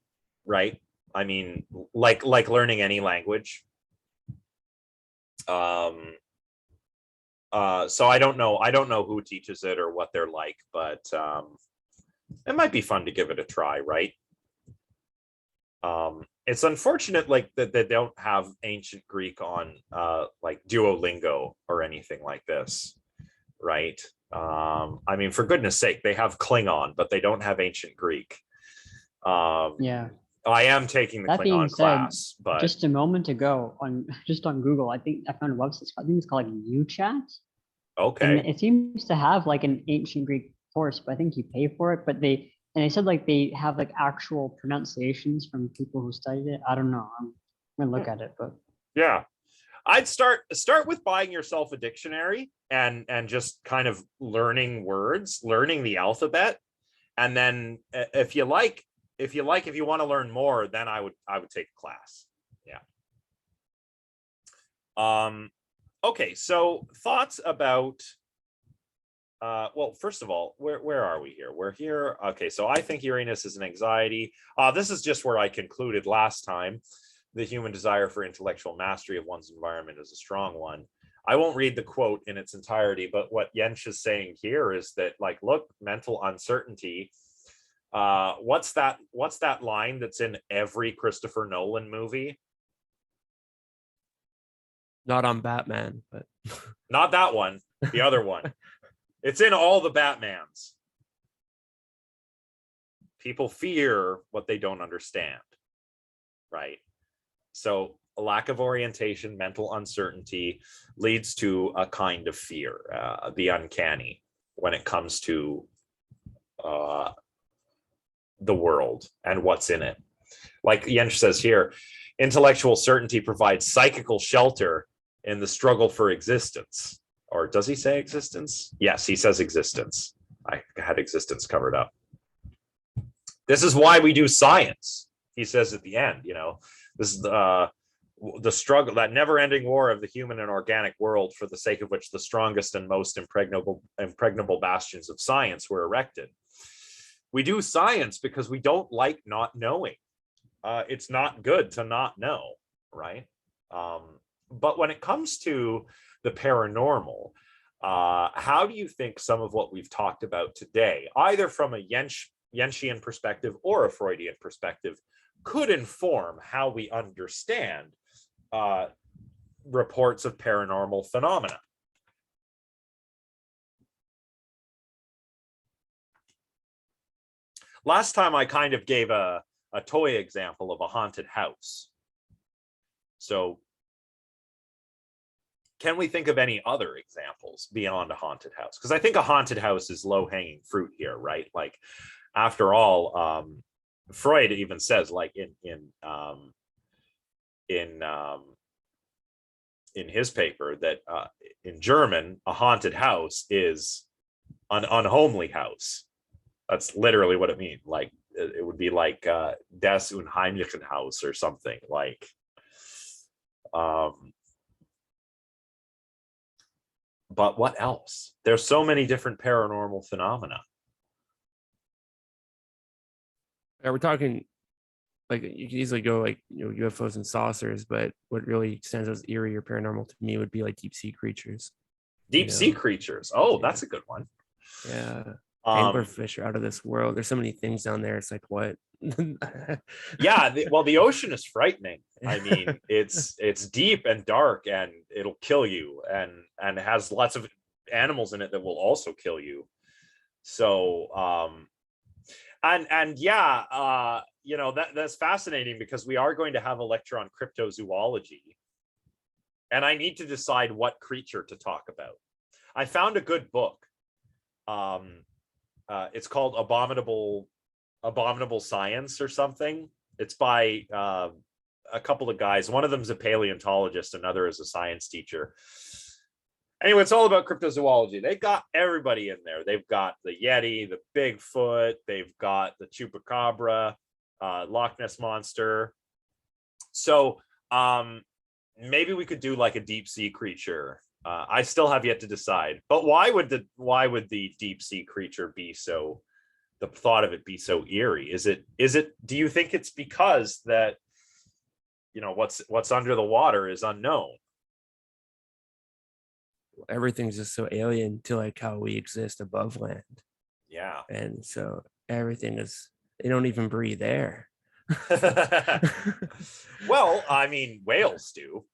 S1: right? I mean, like learning any language. So I don't know who teaches it or what they're like, but it might be fun to give it a try, right? It's unfortunate, like, that they don't have ancient Greek on like Duolingo or anything like this, right? I mean, for goodness sake, they have Klingon, but they don't have ancient Greek.
S5: Yeah.
S1: I am taking the Klingon class, but
S5: just a moment ago on Google, I think I found a website. I think it's called like UChat.
S1: Okay.
S5: And it seems to have like an ancient Greek course, but I think you pay for it. But they said like they have like actual pronunciations from people who studied it. I don't know. I'm gonna look at it, but
S1: yeah. I'd start with buying yourself a dictionary and just kind of learning words, learning the alphabet, and then if you want to learn more, then I would take a class. Yeah. Okay, so thoughts about well, first of all, where are we here? We're here. Okay, so I think Uranus is an anxiety. This is just where I concluded last time. The human desire for intellectual mastery of one's environment is a strong one. I won't read the quote in its entirety, but what Jens is saying here is that, like, look, mental uncertainty. What's that line that's in every Christopher Nolan movie?
S2: Not on Batman, but
S1: not that one. The other one. It's in all the Batmans. People fear what they don't understand, right? So a lack of orientation, mental uncertainty leads to a kind of fear, the uncanny, when it comes to the world and what's in it. Like Jens says here, intellectual certainty provides psychical shelter in the struggle for existence. Or does he say existence? Yes, he says existence. I had existence covered up. This is why we do science, he says at the end. This is the struggle, that never-ending war of the human and organic world, for the sake of which the strongest and most impregnable bastions of science were erected. We do science because we don't like not knowing. It's not good to not know, right? But when it comes to the paranormal, how do you think some of what we've talked about today, either from a Jenschian perspective or a Freudian perspective, could inform how we understand reports of paranormal phenomena? Last time I kind of gave a toy example of a haunted house. So can we think of any other examples beyond a haunted house? Because I think a haunted house is low-hanging fruit here, right? Like, after all, Freud even says, like, in his paper, that in German, a haunted house is an unhomely house. That's literally what it means. Like, it would be like das Unheimlichen Haus or something. Like, but what else? There's so many different paranormal phenomena.
S2: We're talking, like, you can easily go like, UFOs and saucers, but what really stands out as eerie or paranormal to me would be like deep sea creatures.
S1: Deep sea creatures. Oh, that's a good one.
S2: Yeah. Anglerfish are out of this world. There's so many things down there. It's like, what?
S1: Yeah, well, the ocean is frightening. I mean, it's deep and dark, and it'll kill you, and it has lots of animals in it that will also kill you. So and yeah, that's fascinating, because we are going to have a lecture on cryptozoology, and I need to decide what creature to talk about. I found a good book. It's called Abominable Science or something. It's by a couple of guys. One of them's a paleontologist, another is a science teacher. Anyway, it's all about cryptozoology. They got everybody in there. They've got the Yeti, the Bigfoot, they've got the Chupacabra, Loch Ness Monster. So maybe we could do like a deep sea creature. I still have yet to decide. But why would the deep sea creature be so? The thought of it be so eerie? Is it? Do you think it's because that what's under the water is unknown?
S2: Everything's just so alien to like how we exist above land.
S1: Yeah.
S2: And so everything is, they don't even breathe air.
S1: Well, I mean, whales do.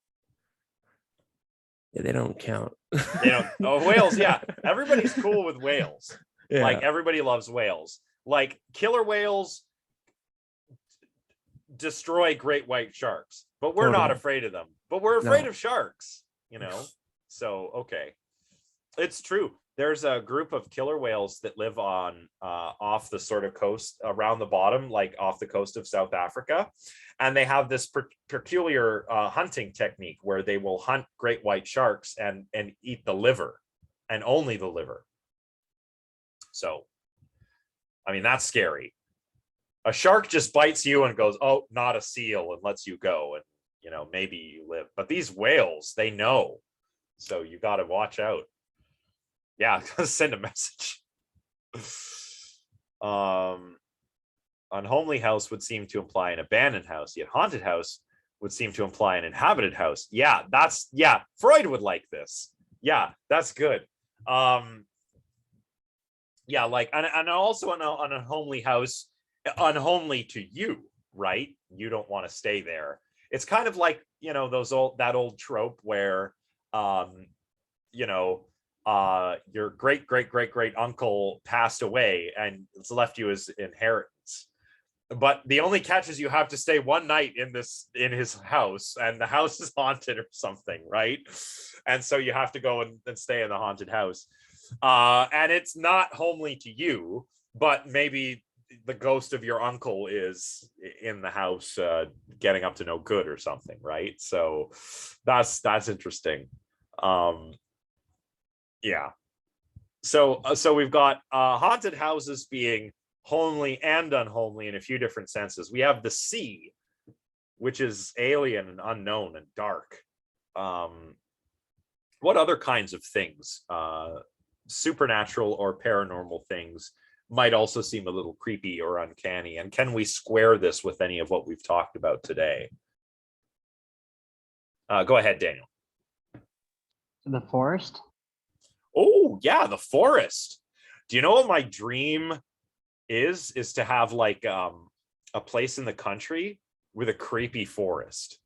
S2: Yeah, they don't count.
S1: They don't. Oh, whales. Yeah. Everybody's cool with whales.
S2: Yeah.
S1: Like, everybody loves whales. Like, killer whales destroy great white sharks, but we're not afraid of them. But we're afraid of sharks, So, okay. It's true. There's a group of killer whales that live on off the sort of coast around the bottom, like off the coast of South Africa. And they have this peculiar hunting technique where they will hunt great white sharks and eat the liver, and only the liver. So, I mean, that's scary. A shark just bites you and goes, oh, not a seal, and lets you go. And, maybe you live. But these whales, they know. So you got to watch out. Yeah, send a message. Unhomely house would seem to imply an abandoned house, yet haunted house would seem to imply an inhabited house. Yeah, Freud would like this. Yeah, that's good. Yeah, like, and also an unhomely house, unhomely to you, right? You don't want to stay there. It's kind of like, that old trope where, your great uncle passed away and it's left you as inheritance. But the only catch is you have to stay one night in his house, and the house is haunted or something, right? And so you have to go and stay in the haunted house. And it's not homely to you, but maybe the ghost of your uncle is in the house, getting up to no good or something, right? So that's interesting. Yeah. So we've got haunted houses being homely and unhomely in a few different senses. We have the sea, which is alien and unknown and dark. What other kinds of things, supernatural or paranormal things, might also seem a little creepy or uncanny? And can we square this with any of what we've talked about today? Go ahead, Daniel.
S5: The forest?
S1: Oh yeah, the forest. Do you know what my dream is to have like a place in the country with a creepy forest.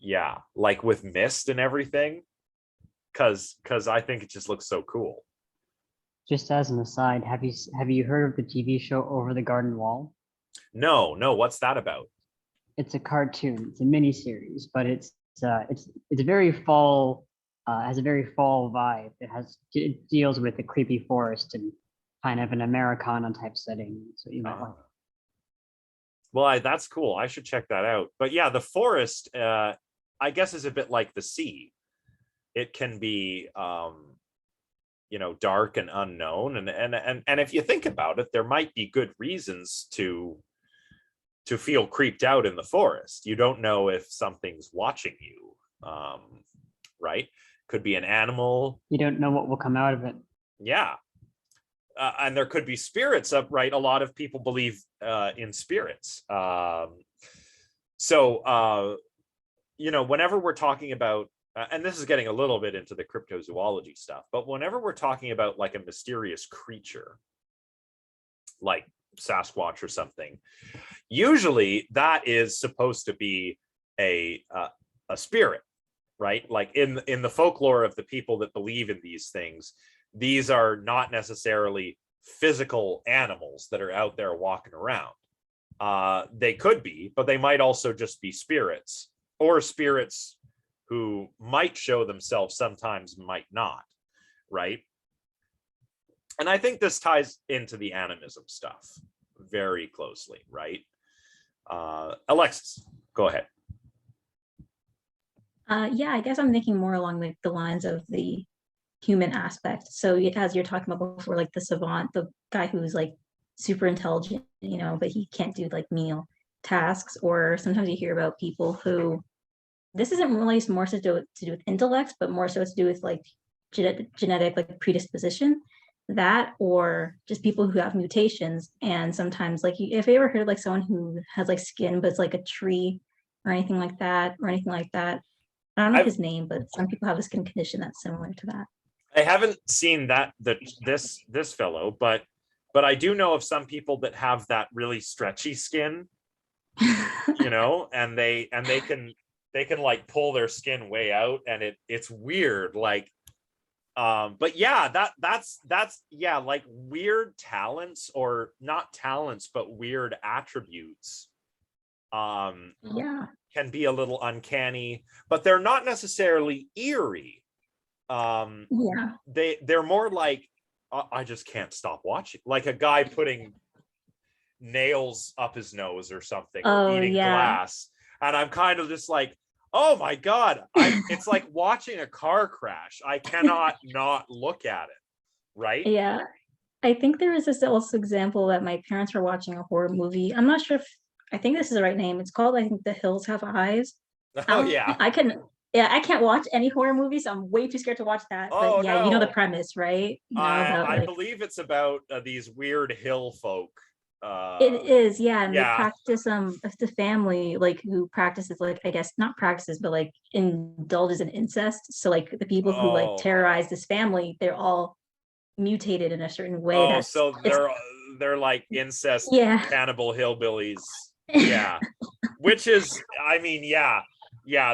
S1: Yeah, like with mist and everything, because I think it just looks so cool.
S5: Just as an aside, have you heard of the TV show Over the Garden Wall?
S1: No, what's that about?
S5: It's a cartoon. It's a mini series, but it's very fall. Has a very fall vibe. It deals with the creepy forest and kind of an Americana type setting. So you might like.
S1: Well, that's cool. I should check that out. But yeah, the forest, I guess, is a bit like the sea. It can be, dark and unknown, and if you think about it, there might be good reasons to feel creeped out in the forest. You don't know if something's watching you, right? Could be an animal.
S5: You don't know what will come out of it.
S1: Yeah. And there could be spirits up, right? A lot of people believe in spirits. Whenever we're talking about, and this is getting a little bit into the cryptozoology stuff, but whenever we're talking about like a mysterious creature, like Sasquatch or something, usually that is supposed to be a spirit, right? Like in the folklore of the people that believe in these things, these are not necessarily physical animals that are out there walking around. They could be, but they might also just be spirits, or spirits who might show themselves sometimes, might not, right? And I think this ties into the animism stuff very closely, right? Alexis, go ahead.
S3: Yeah, I guess I'm thinking more along like the lines of the human aspect. So as you're talking about before, like the savant, the guy who's like super intelligent, but he can't do like menial tasks. Or sometimes you hear about people who, this isn't really more so to do with intellect, but more so to do with like genetic like predisposition, that, or just people who have mutations. And sometimes, like, if you ever heard of like someone who has like skin but it's like a tree or anything like that, I don't know his name, but some people have a skin condition that's similar to that.
S1: I haven't seen this fellow, but I do know of some people that have that really stretchy skin, and they can like pull their skin way out, and it's weird. Like, but yeah, that's yeah, like weird talents, or not talents, but weird attributes.
S3: Yeah.
S1: Can be a little uncanny, but they're not necessarily eerie.
S3: Yeah.
S1: They're more like, I just can't stop watching, like a guy putting nails up his nose or something, or eating glass, and I'm kind of just like, oh my god, it's like watching a car crash. I cannot not look at it, right?
S3: Yeah. I think there was this also example that my parents were watching a horror movie. I'm not sure if I think this is the right name. It's called, I think, The Hills Have Eyes.
S1: Oh yeah.
S3: I can't watch any horror movies, so I'm way too scared to watch that.
S1: Oh,
S3: but yeah,
S1: no.
S3: you know the premise, right?
S1: I believe it's about these weird hill folk.
S3: It is, yeah, and
S1: yeah.
S3: they practice the family like who practices, like, I guess not practices, but like indulges in incest. So like the people who like terrorize this family, they're all mutated in a certain way.
S1: So they're like incest cannibal hillbillies. Yeah. Which is, I mean, yeah,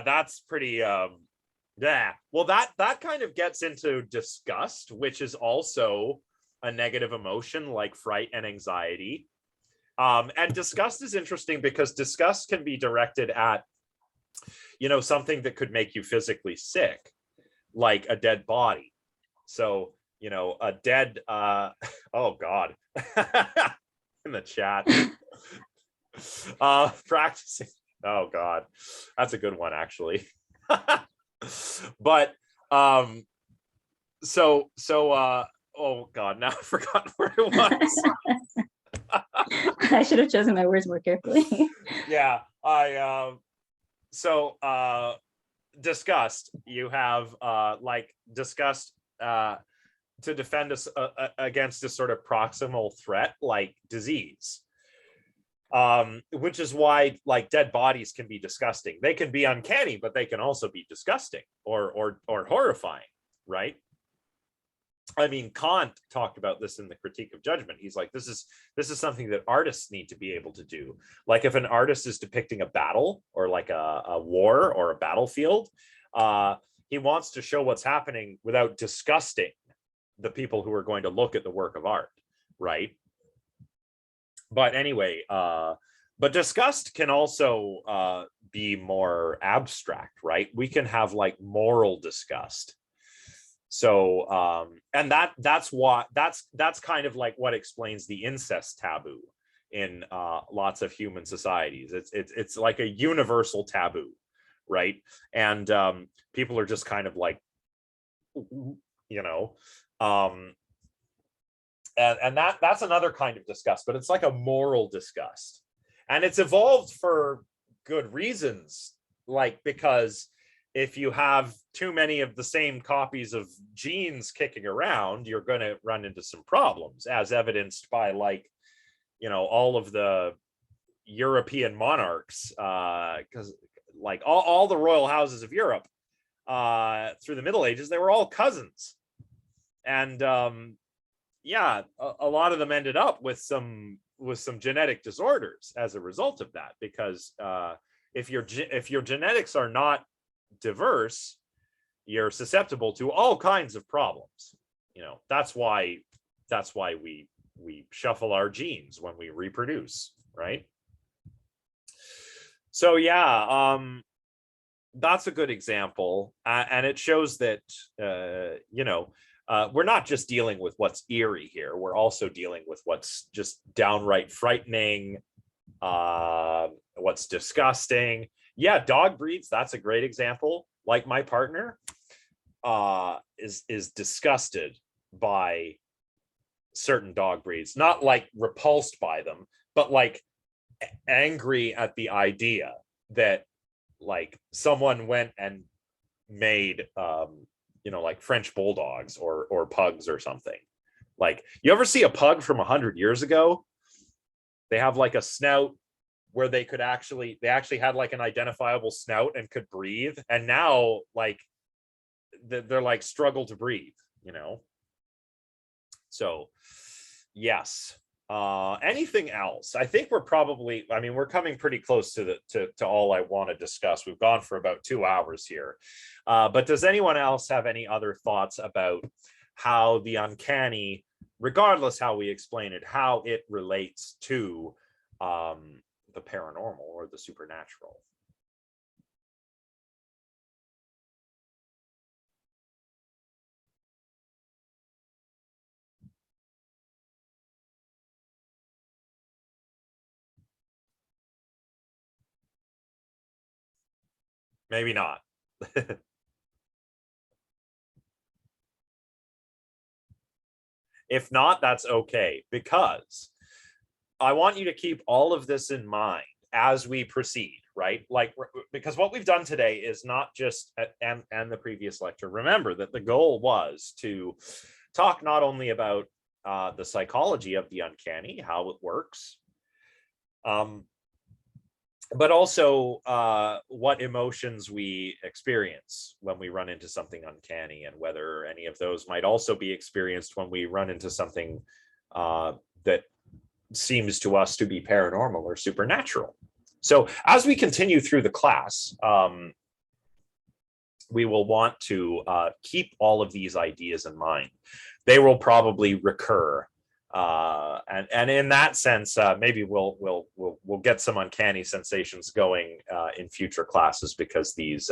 S1: that's pretty yeah. Well, that kind of gets into disgust, which is also a negative emotion like fright and anxiety. And disgust is interesting because disgust can be directed at, something that could make you physically sick, like a dead body. So, a dead, oh God, in the chat, practicing. Oh God, that's a good one, actually. But, oh God, now I've forgotten where it was.
S3: I should have chosen my words more carefully.
S1: Yeah, disgust. You have disgust to defend us against a sort of proximal threat like disease. Which is why like dead bodies can be disgusting. They can be uncanny, but they can also be disgusting or horrifying, right? I mean, Kant talked about this in the Critique of Judgment. He's like, this is something that artists need to be able to do. Like if an artist is depicting a battle or like a war or a battlefield, he wants to show what's happening without disgusting the people who are going to look at the work of art, right? But anyway, but disgust can also be more abstract, right? We can have like moral disgust. So and that's kind of like what explains the incest taboo in lots of human societies. It's like a universal taboo, right? And people are just kind of like, you know, and that's another kind of disgust, but it's like a moral disgust, and it's evolved for good reasons, like because if you have too many of the same copies of genes kicking around, you're going to run into some problems, as evidenced by like, you know, all of the European monarchs, because like all the royal houses of Europe through the Middle Ages, they were all cousins. And yeah, a lot of them ended up with some genetic disorders as a result of that, because if your genetics are not diverse, you're susceptible to all kinds of problems. You know, that's why we shuffle our genes when we reproduce, right? So yeah, that's a good example, and it shows that you know, we're not just dealing with what's eerie here, we're also dealing with what's just downright frightening, what's disgusting. Yeah, dog breeds, that's a great example. Like my partner is disgusted by certain dog breeds, not like repulsed by them, but like angry at the idea that like someone went and made you know, like French bulldogs or pugs or something. Like, you ever see a pug from 100 years ago? They have like a snout where they actually had like an identifiable snout and could breathe, and now like they're like struggle to breathe, you know. So yes. Anything else? I think we're probably, I mean, we're coming pretty close to all I want to discuss. We've gone for about 2 hours here, but does anyone else have any other thoughts about how the uncanny, regardless how we explain it, how it relates to the paranormal or the supernatural? Maybe not. If not, that's okay, because I want you to keep all of this in mind as we proceed, right? Like, because what we've done today is not just, and the previous lecture, remember that the goal was to talk not only about the psychology of the uncanny, how it works, but also what emotions we experience when we run into something uncanny, and whether any of those might also be experienced when we run into something that seems to us to be paranormal or supernatural. So as we continue through the class, we will want to keep all of these ideas in mind. They will probably recur. And in that sense, maybe we'll get some uncanny sensations going in future classes, because these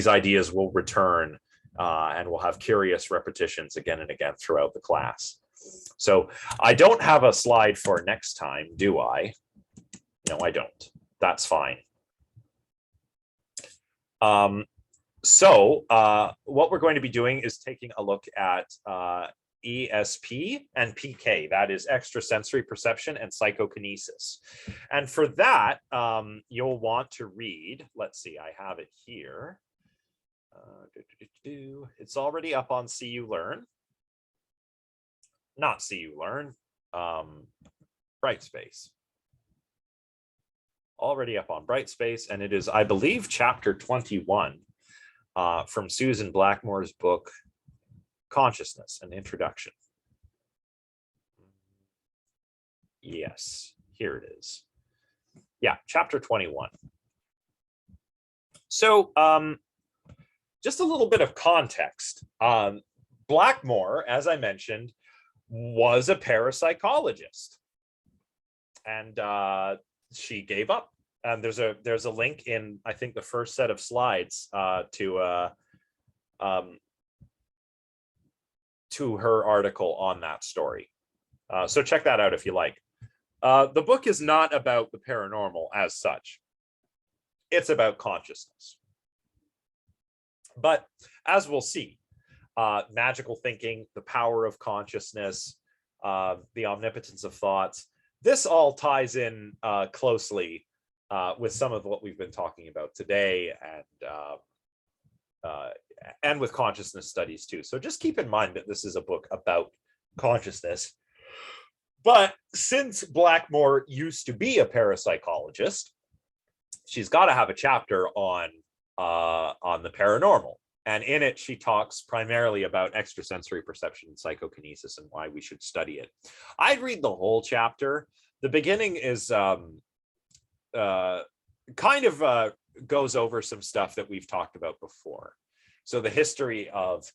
S1: ideas will return, and we'll have curious repetitions again and again throughout the class. So I don't have a slide for next time, do I? No, I don't. That's fine. So what we're going to be doing is taking a look at ESP and PK, that is extrasensory perception and psychokinesis. And for that, you'll want to read, let's see, I have it here. It's already up on CU Learn. Not CU Learn, Brightspace. already up on Brightspace, and it is, I believe, chapter 21 from Susan Blackmore's book, Consciousness, an Introduction. Yes, here it is. Yeah, chapter 21. So just a little bit of context. Blackmore, as I mentioned, was a parapsychologist, and she gave up. And there's a link in, I think, the first set of slides to her article on that story. So check that out if you like. The book is not about the paranormal as such. It's about consciousness. But as we'll see, magical thinking, the power of consciousness, the omnipotence of thoughts, this all ties in closely with some of what we've been talking about today, and with consciousness studies too. So just keep in mind that this is a book about consciousness. But since Blackmore used to be a parapsychologist, she's got to have a chapter on the paranormal. And in it, she talks primarily about extrasensory perception and psychokinesis and why we should study it. I'd read the whole chapter. The beginning is goes over some stuff that we've talked about before. So the history of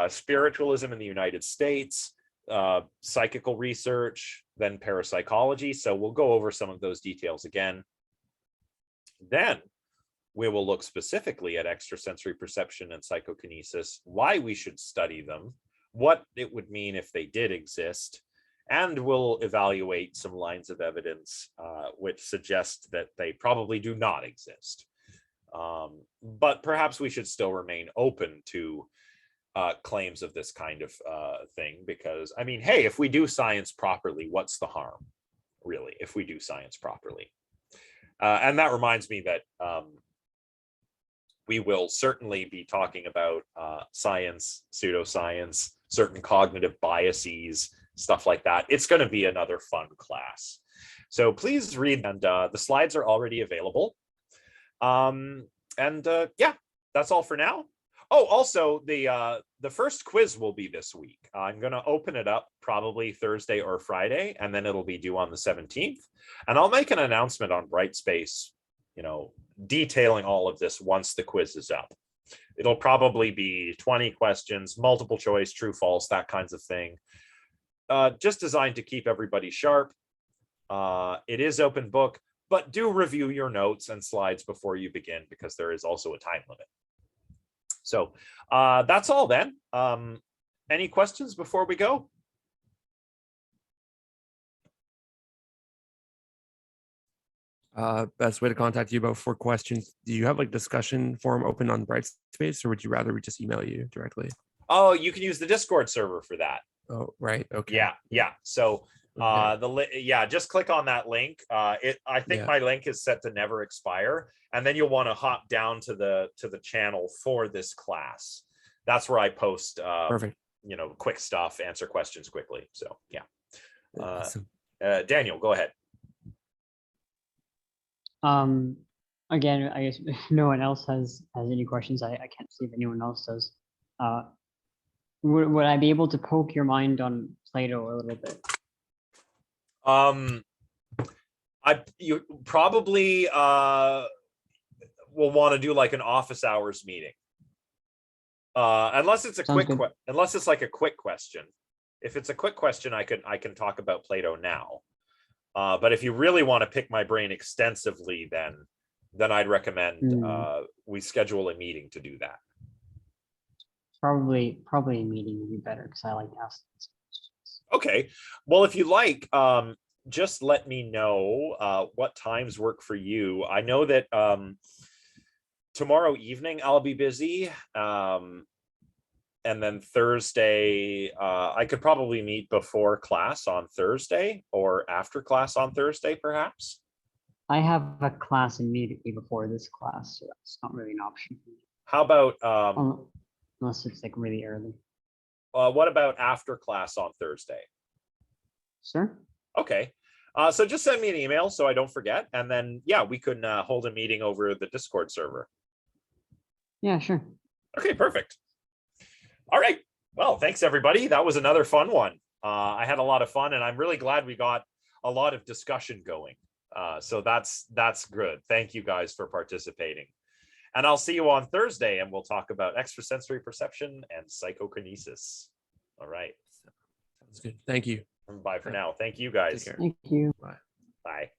S1: spiritualism in the United States, psychical research, then parapsychology. So we'll go over some of those details again. Then we will look specifically at extrasensory perception and psychokinesis, why we should study them, what it would mean if they did exist, and we'll evaluate some lines of evidence which suggest that they probably do not exist. But perhaps we should still remain open to claims of this kind of thing, because, I mean, hey, if we do science properly, what's the harm, really, if we do science properly? And that reminds me that we will certainly be talking about science, pseudoscience, certain cognitive biases, stuff like that. It's going to be another fun class. So please read, and the slides are already available. Yeah, that's all for now. Oh, also, the first quiz will be this week. I'm going to open it up probably Thursday or Friday, and then it'll be due on the 17th. And I'll make an announcement on Brightspace, detailing all of this once the quiz is up. It'll probably be 20 questions, multiple choice, true, false, that kinds of thing. Just designed to keep everybody sharp. It is open book, but do review your notes and slides before you begin, because there is also a time limit. So that's all then. Any questions before we go?
S2: Best way to contact you about for questions. Do you have like discussion forum open on Brightspace, or would you rather we just email you directly?
S1: Oh, you can use the Discord server for that.
S2: Oh, right. Okay.
S1: Yeah. So
S2: Okay.
S1: just click on that link. I think my link is set to never expire, and then you'll want to hop down to the channel for this class. That's where I post
S2: Perfect.
S1: quick stuff, answer questions quickly. So yeah.
S2: Awesome.
S1: Daniel, go ahead.
S5: Again, I guess if no one else has any questions, I can't see if anyone else does. Would I be able to poke your mind on Plato a little bit?
S1: You probably will want to do like an office hours meeting, unless it's unless it's like a quick question. If it's a quick question, I can talk about Plato now. But if you really want to pick my brain extensively, then I'd recommend we schedule a meeting to do that.
S5: Probably a meeting would be better, because I like to ask questions.
S1: Okay. Well, if you like, just let me know what times work for you. I know that tomorrow evening I'll be busy. And then Thursday, I could probably meet before class on Thursday or after class on Thursday, perhaps.
S5: I have a class immediately before this class, so that's not really an option for me.
S1: How about
S5: unless it's like really early.
S1: What about after class on Thursday?
S5: Sure.
S1: Okay. So just send me an email so I don't forget. And then, yeah, we can hold a meeting over the Discord server.
S5: Yeah, sure.
S1: Okay, perfect. All right. Well, thanks, everybody. That was another fun one. I had a lot of fun, and I'm really glad we got a lot of discussion going. So that's good. Thank you guys for participating. And I'll see you on Thursday, and we'll talk about extrasensory perception and psychokinesis. All right.
S2: Sounds good. Thank you.
S1: Bye for now. Thank you, guys.
S2: Take care.
S5: Thank you.
S2: Bye.
S1: Bye.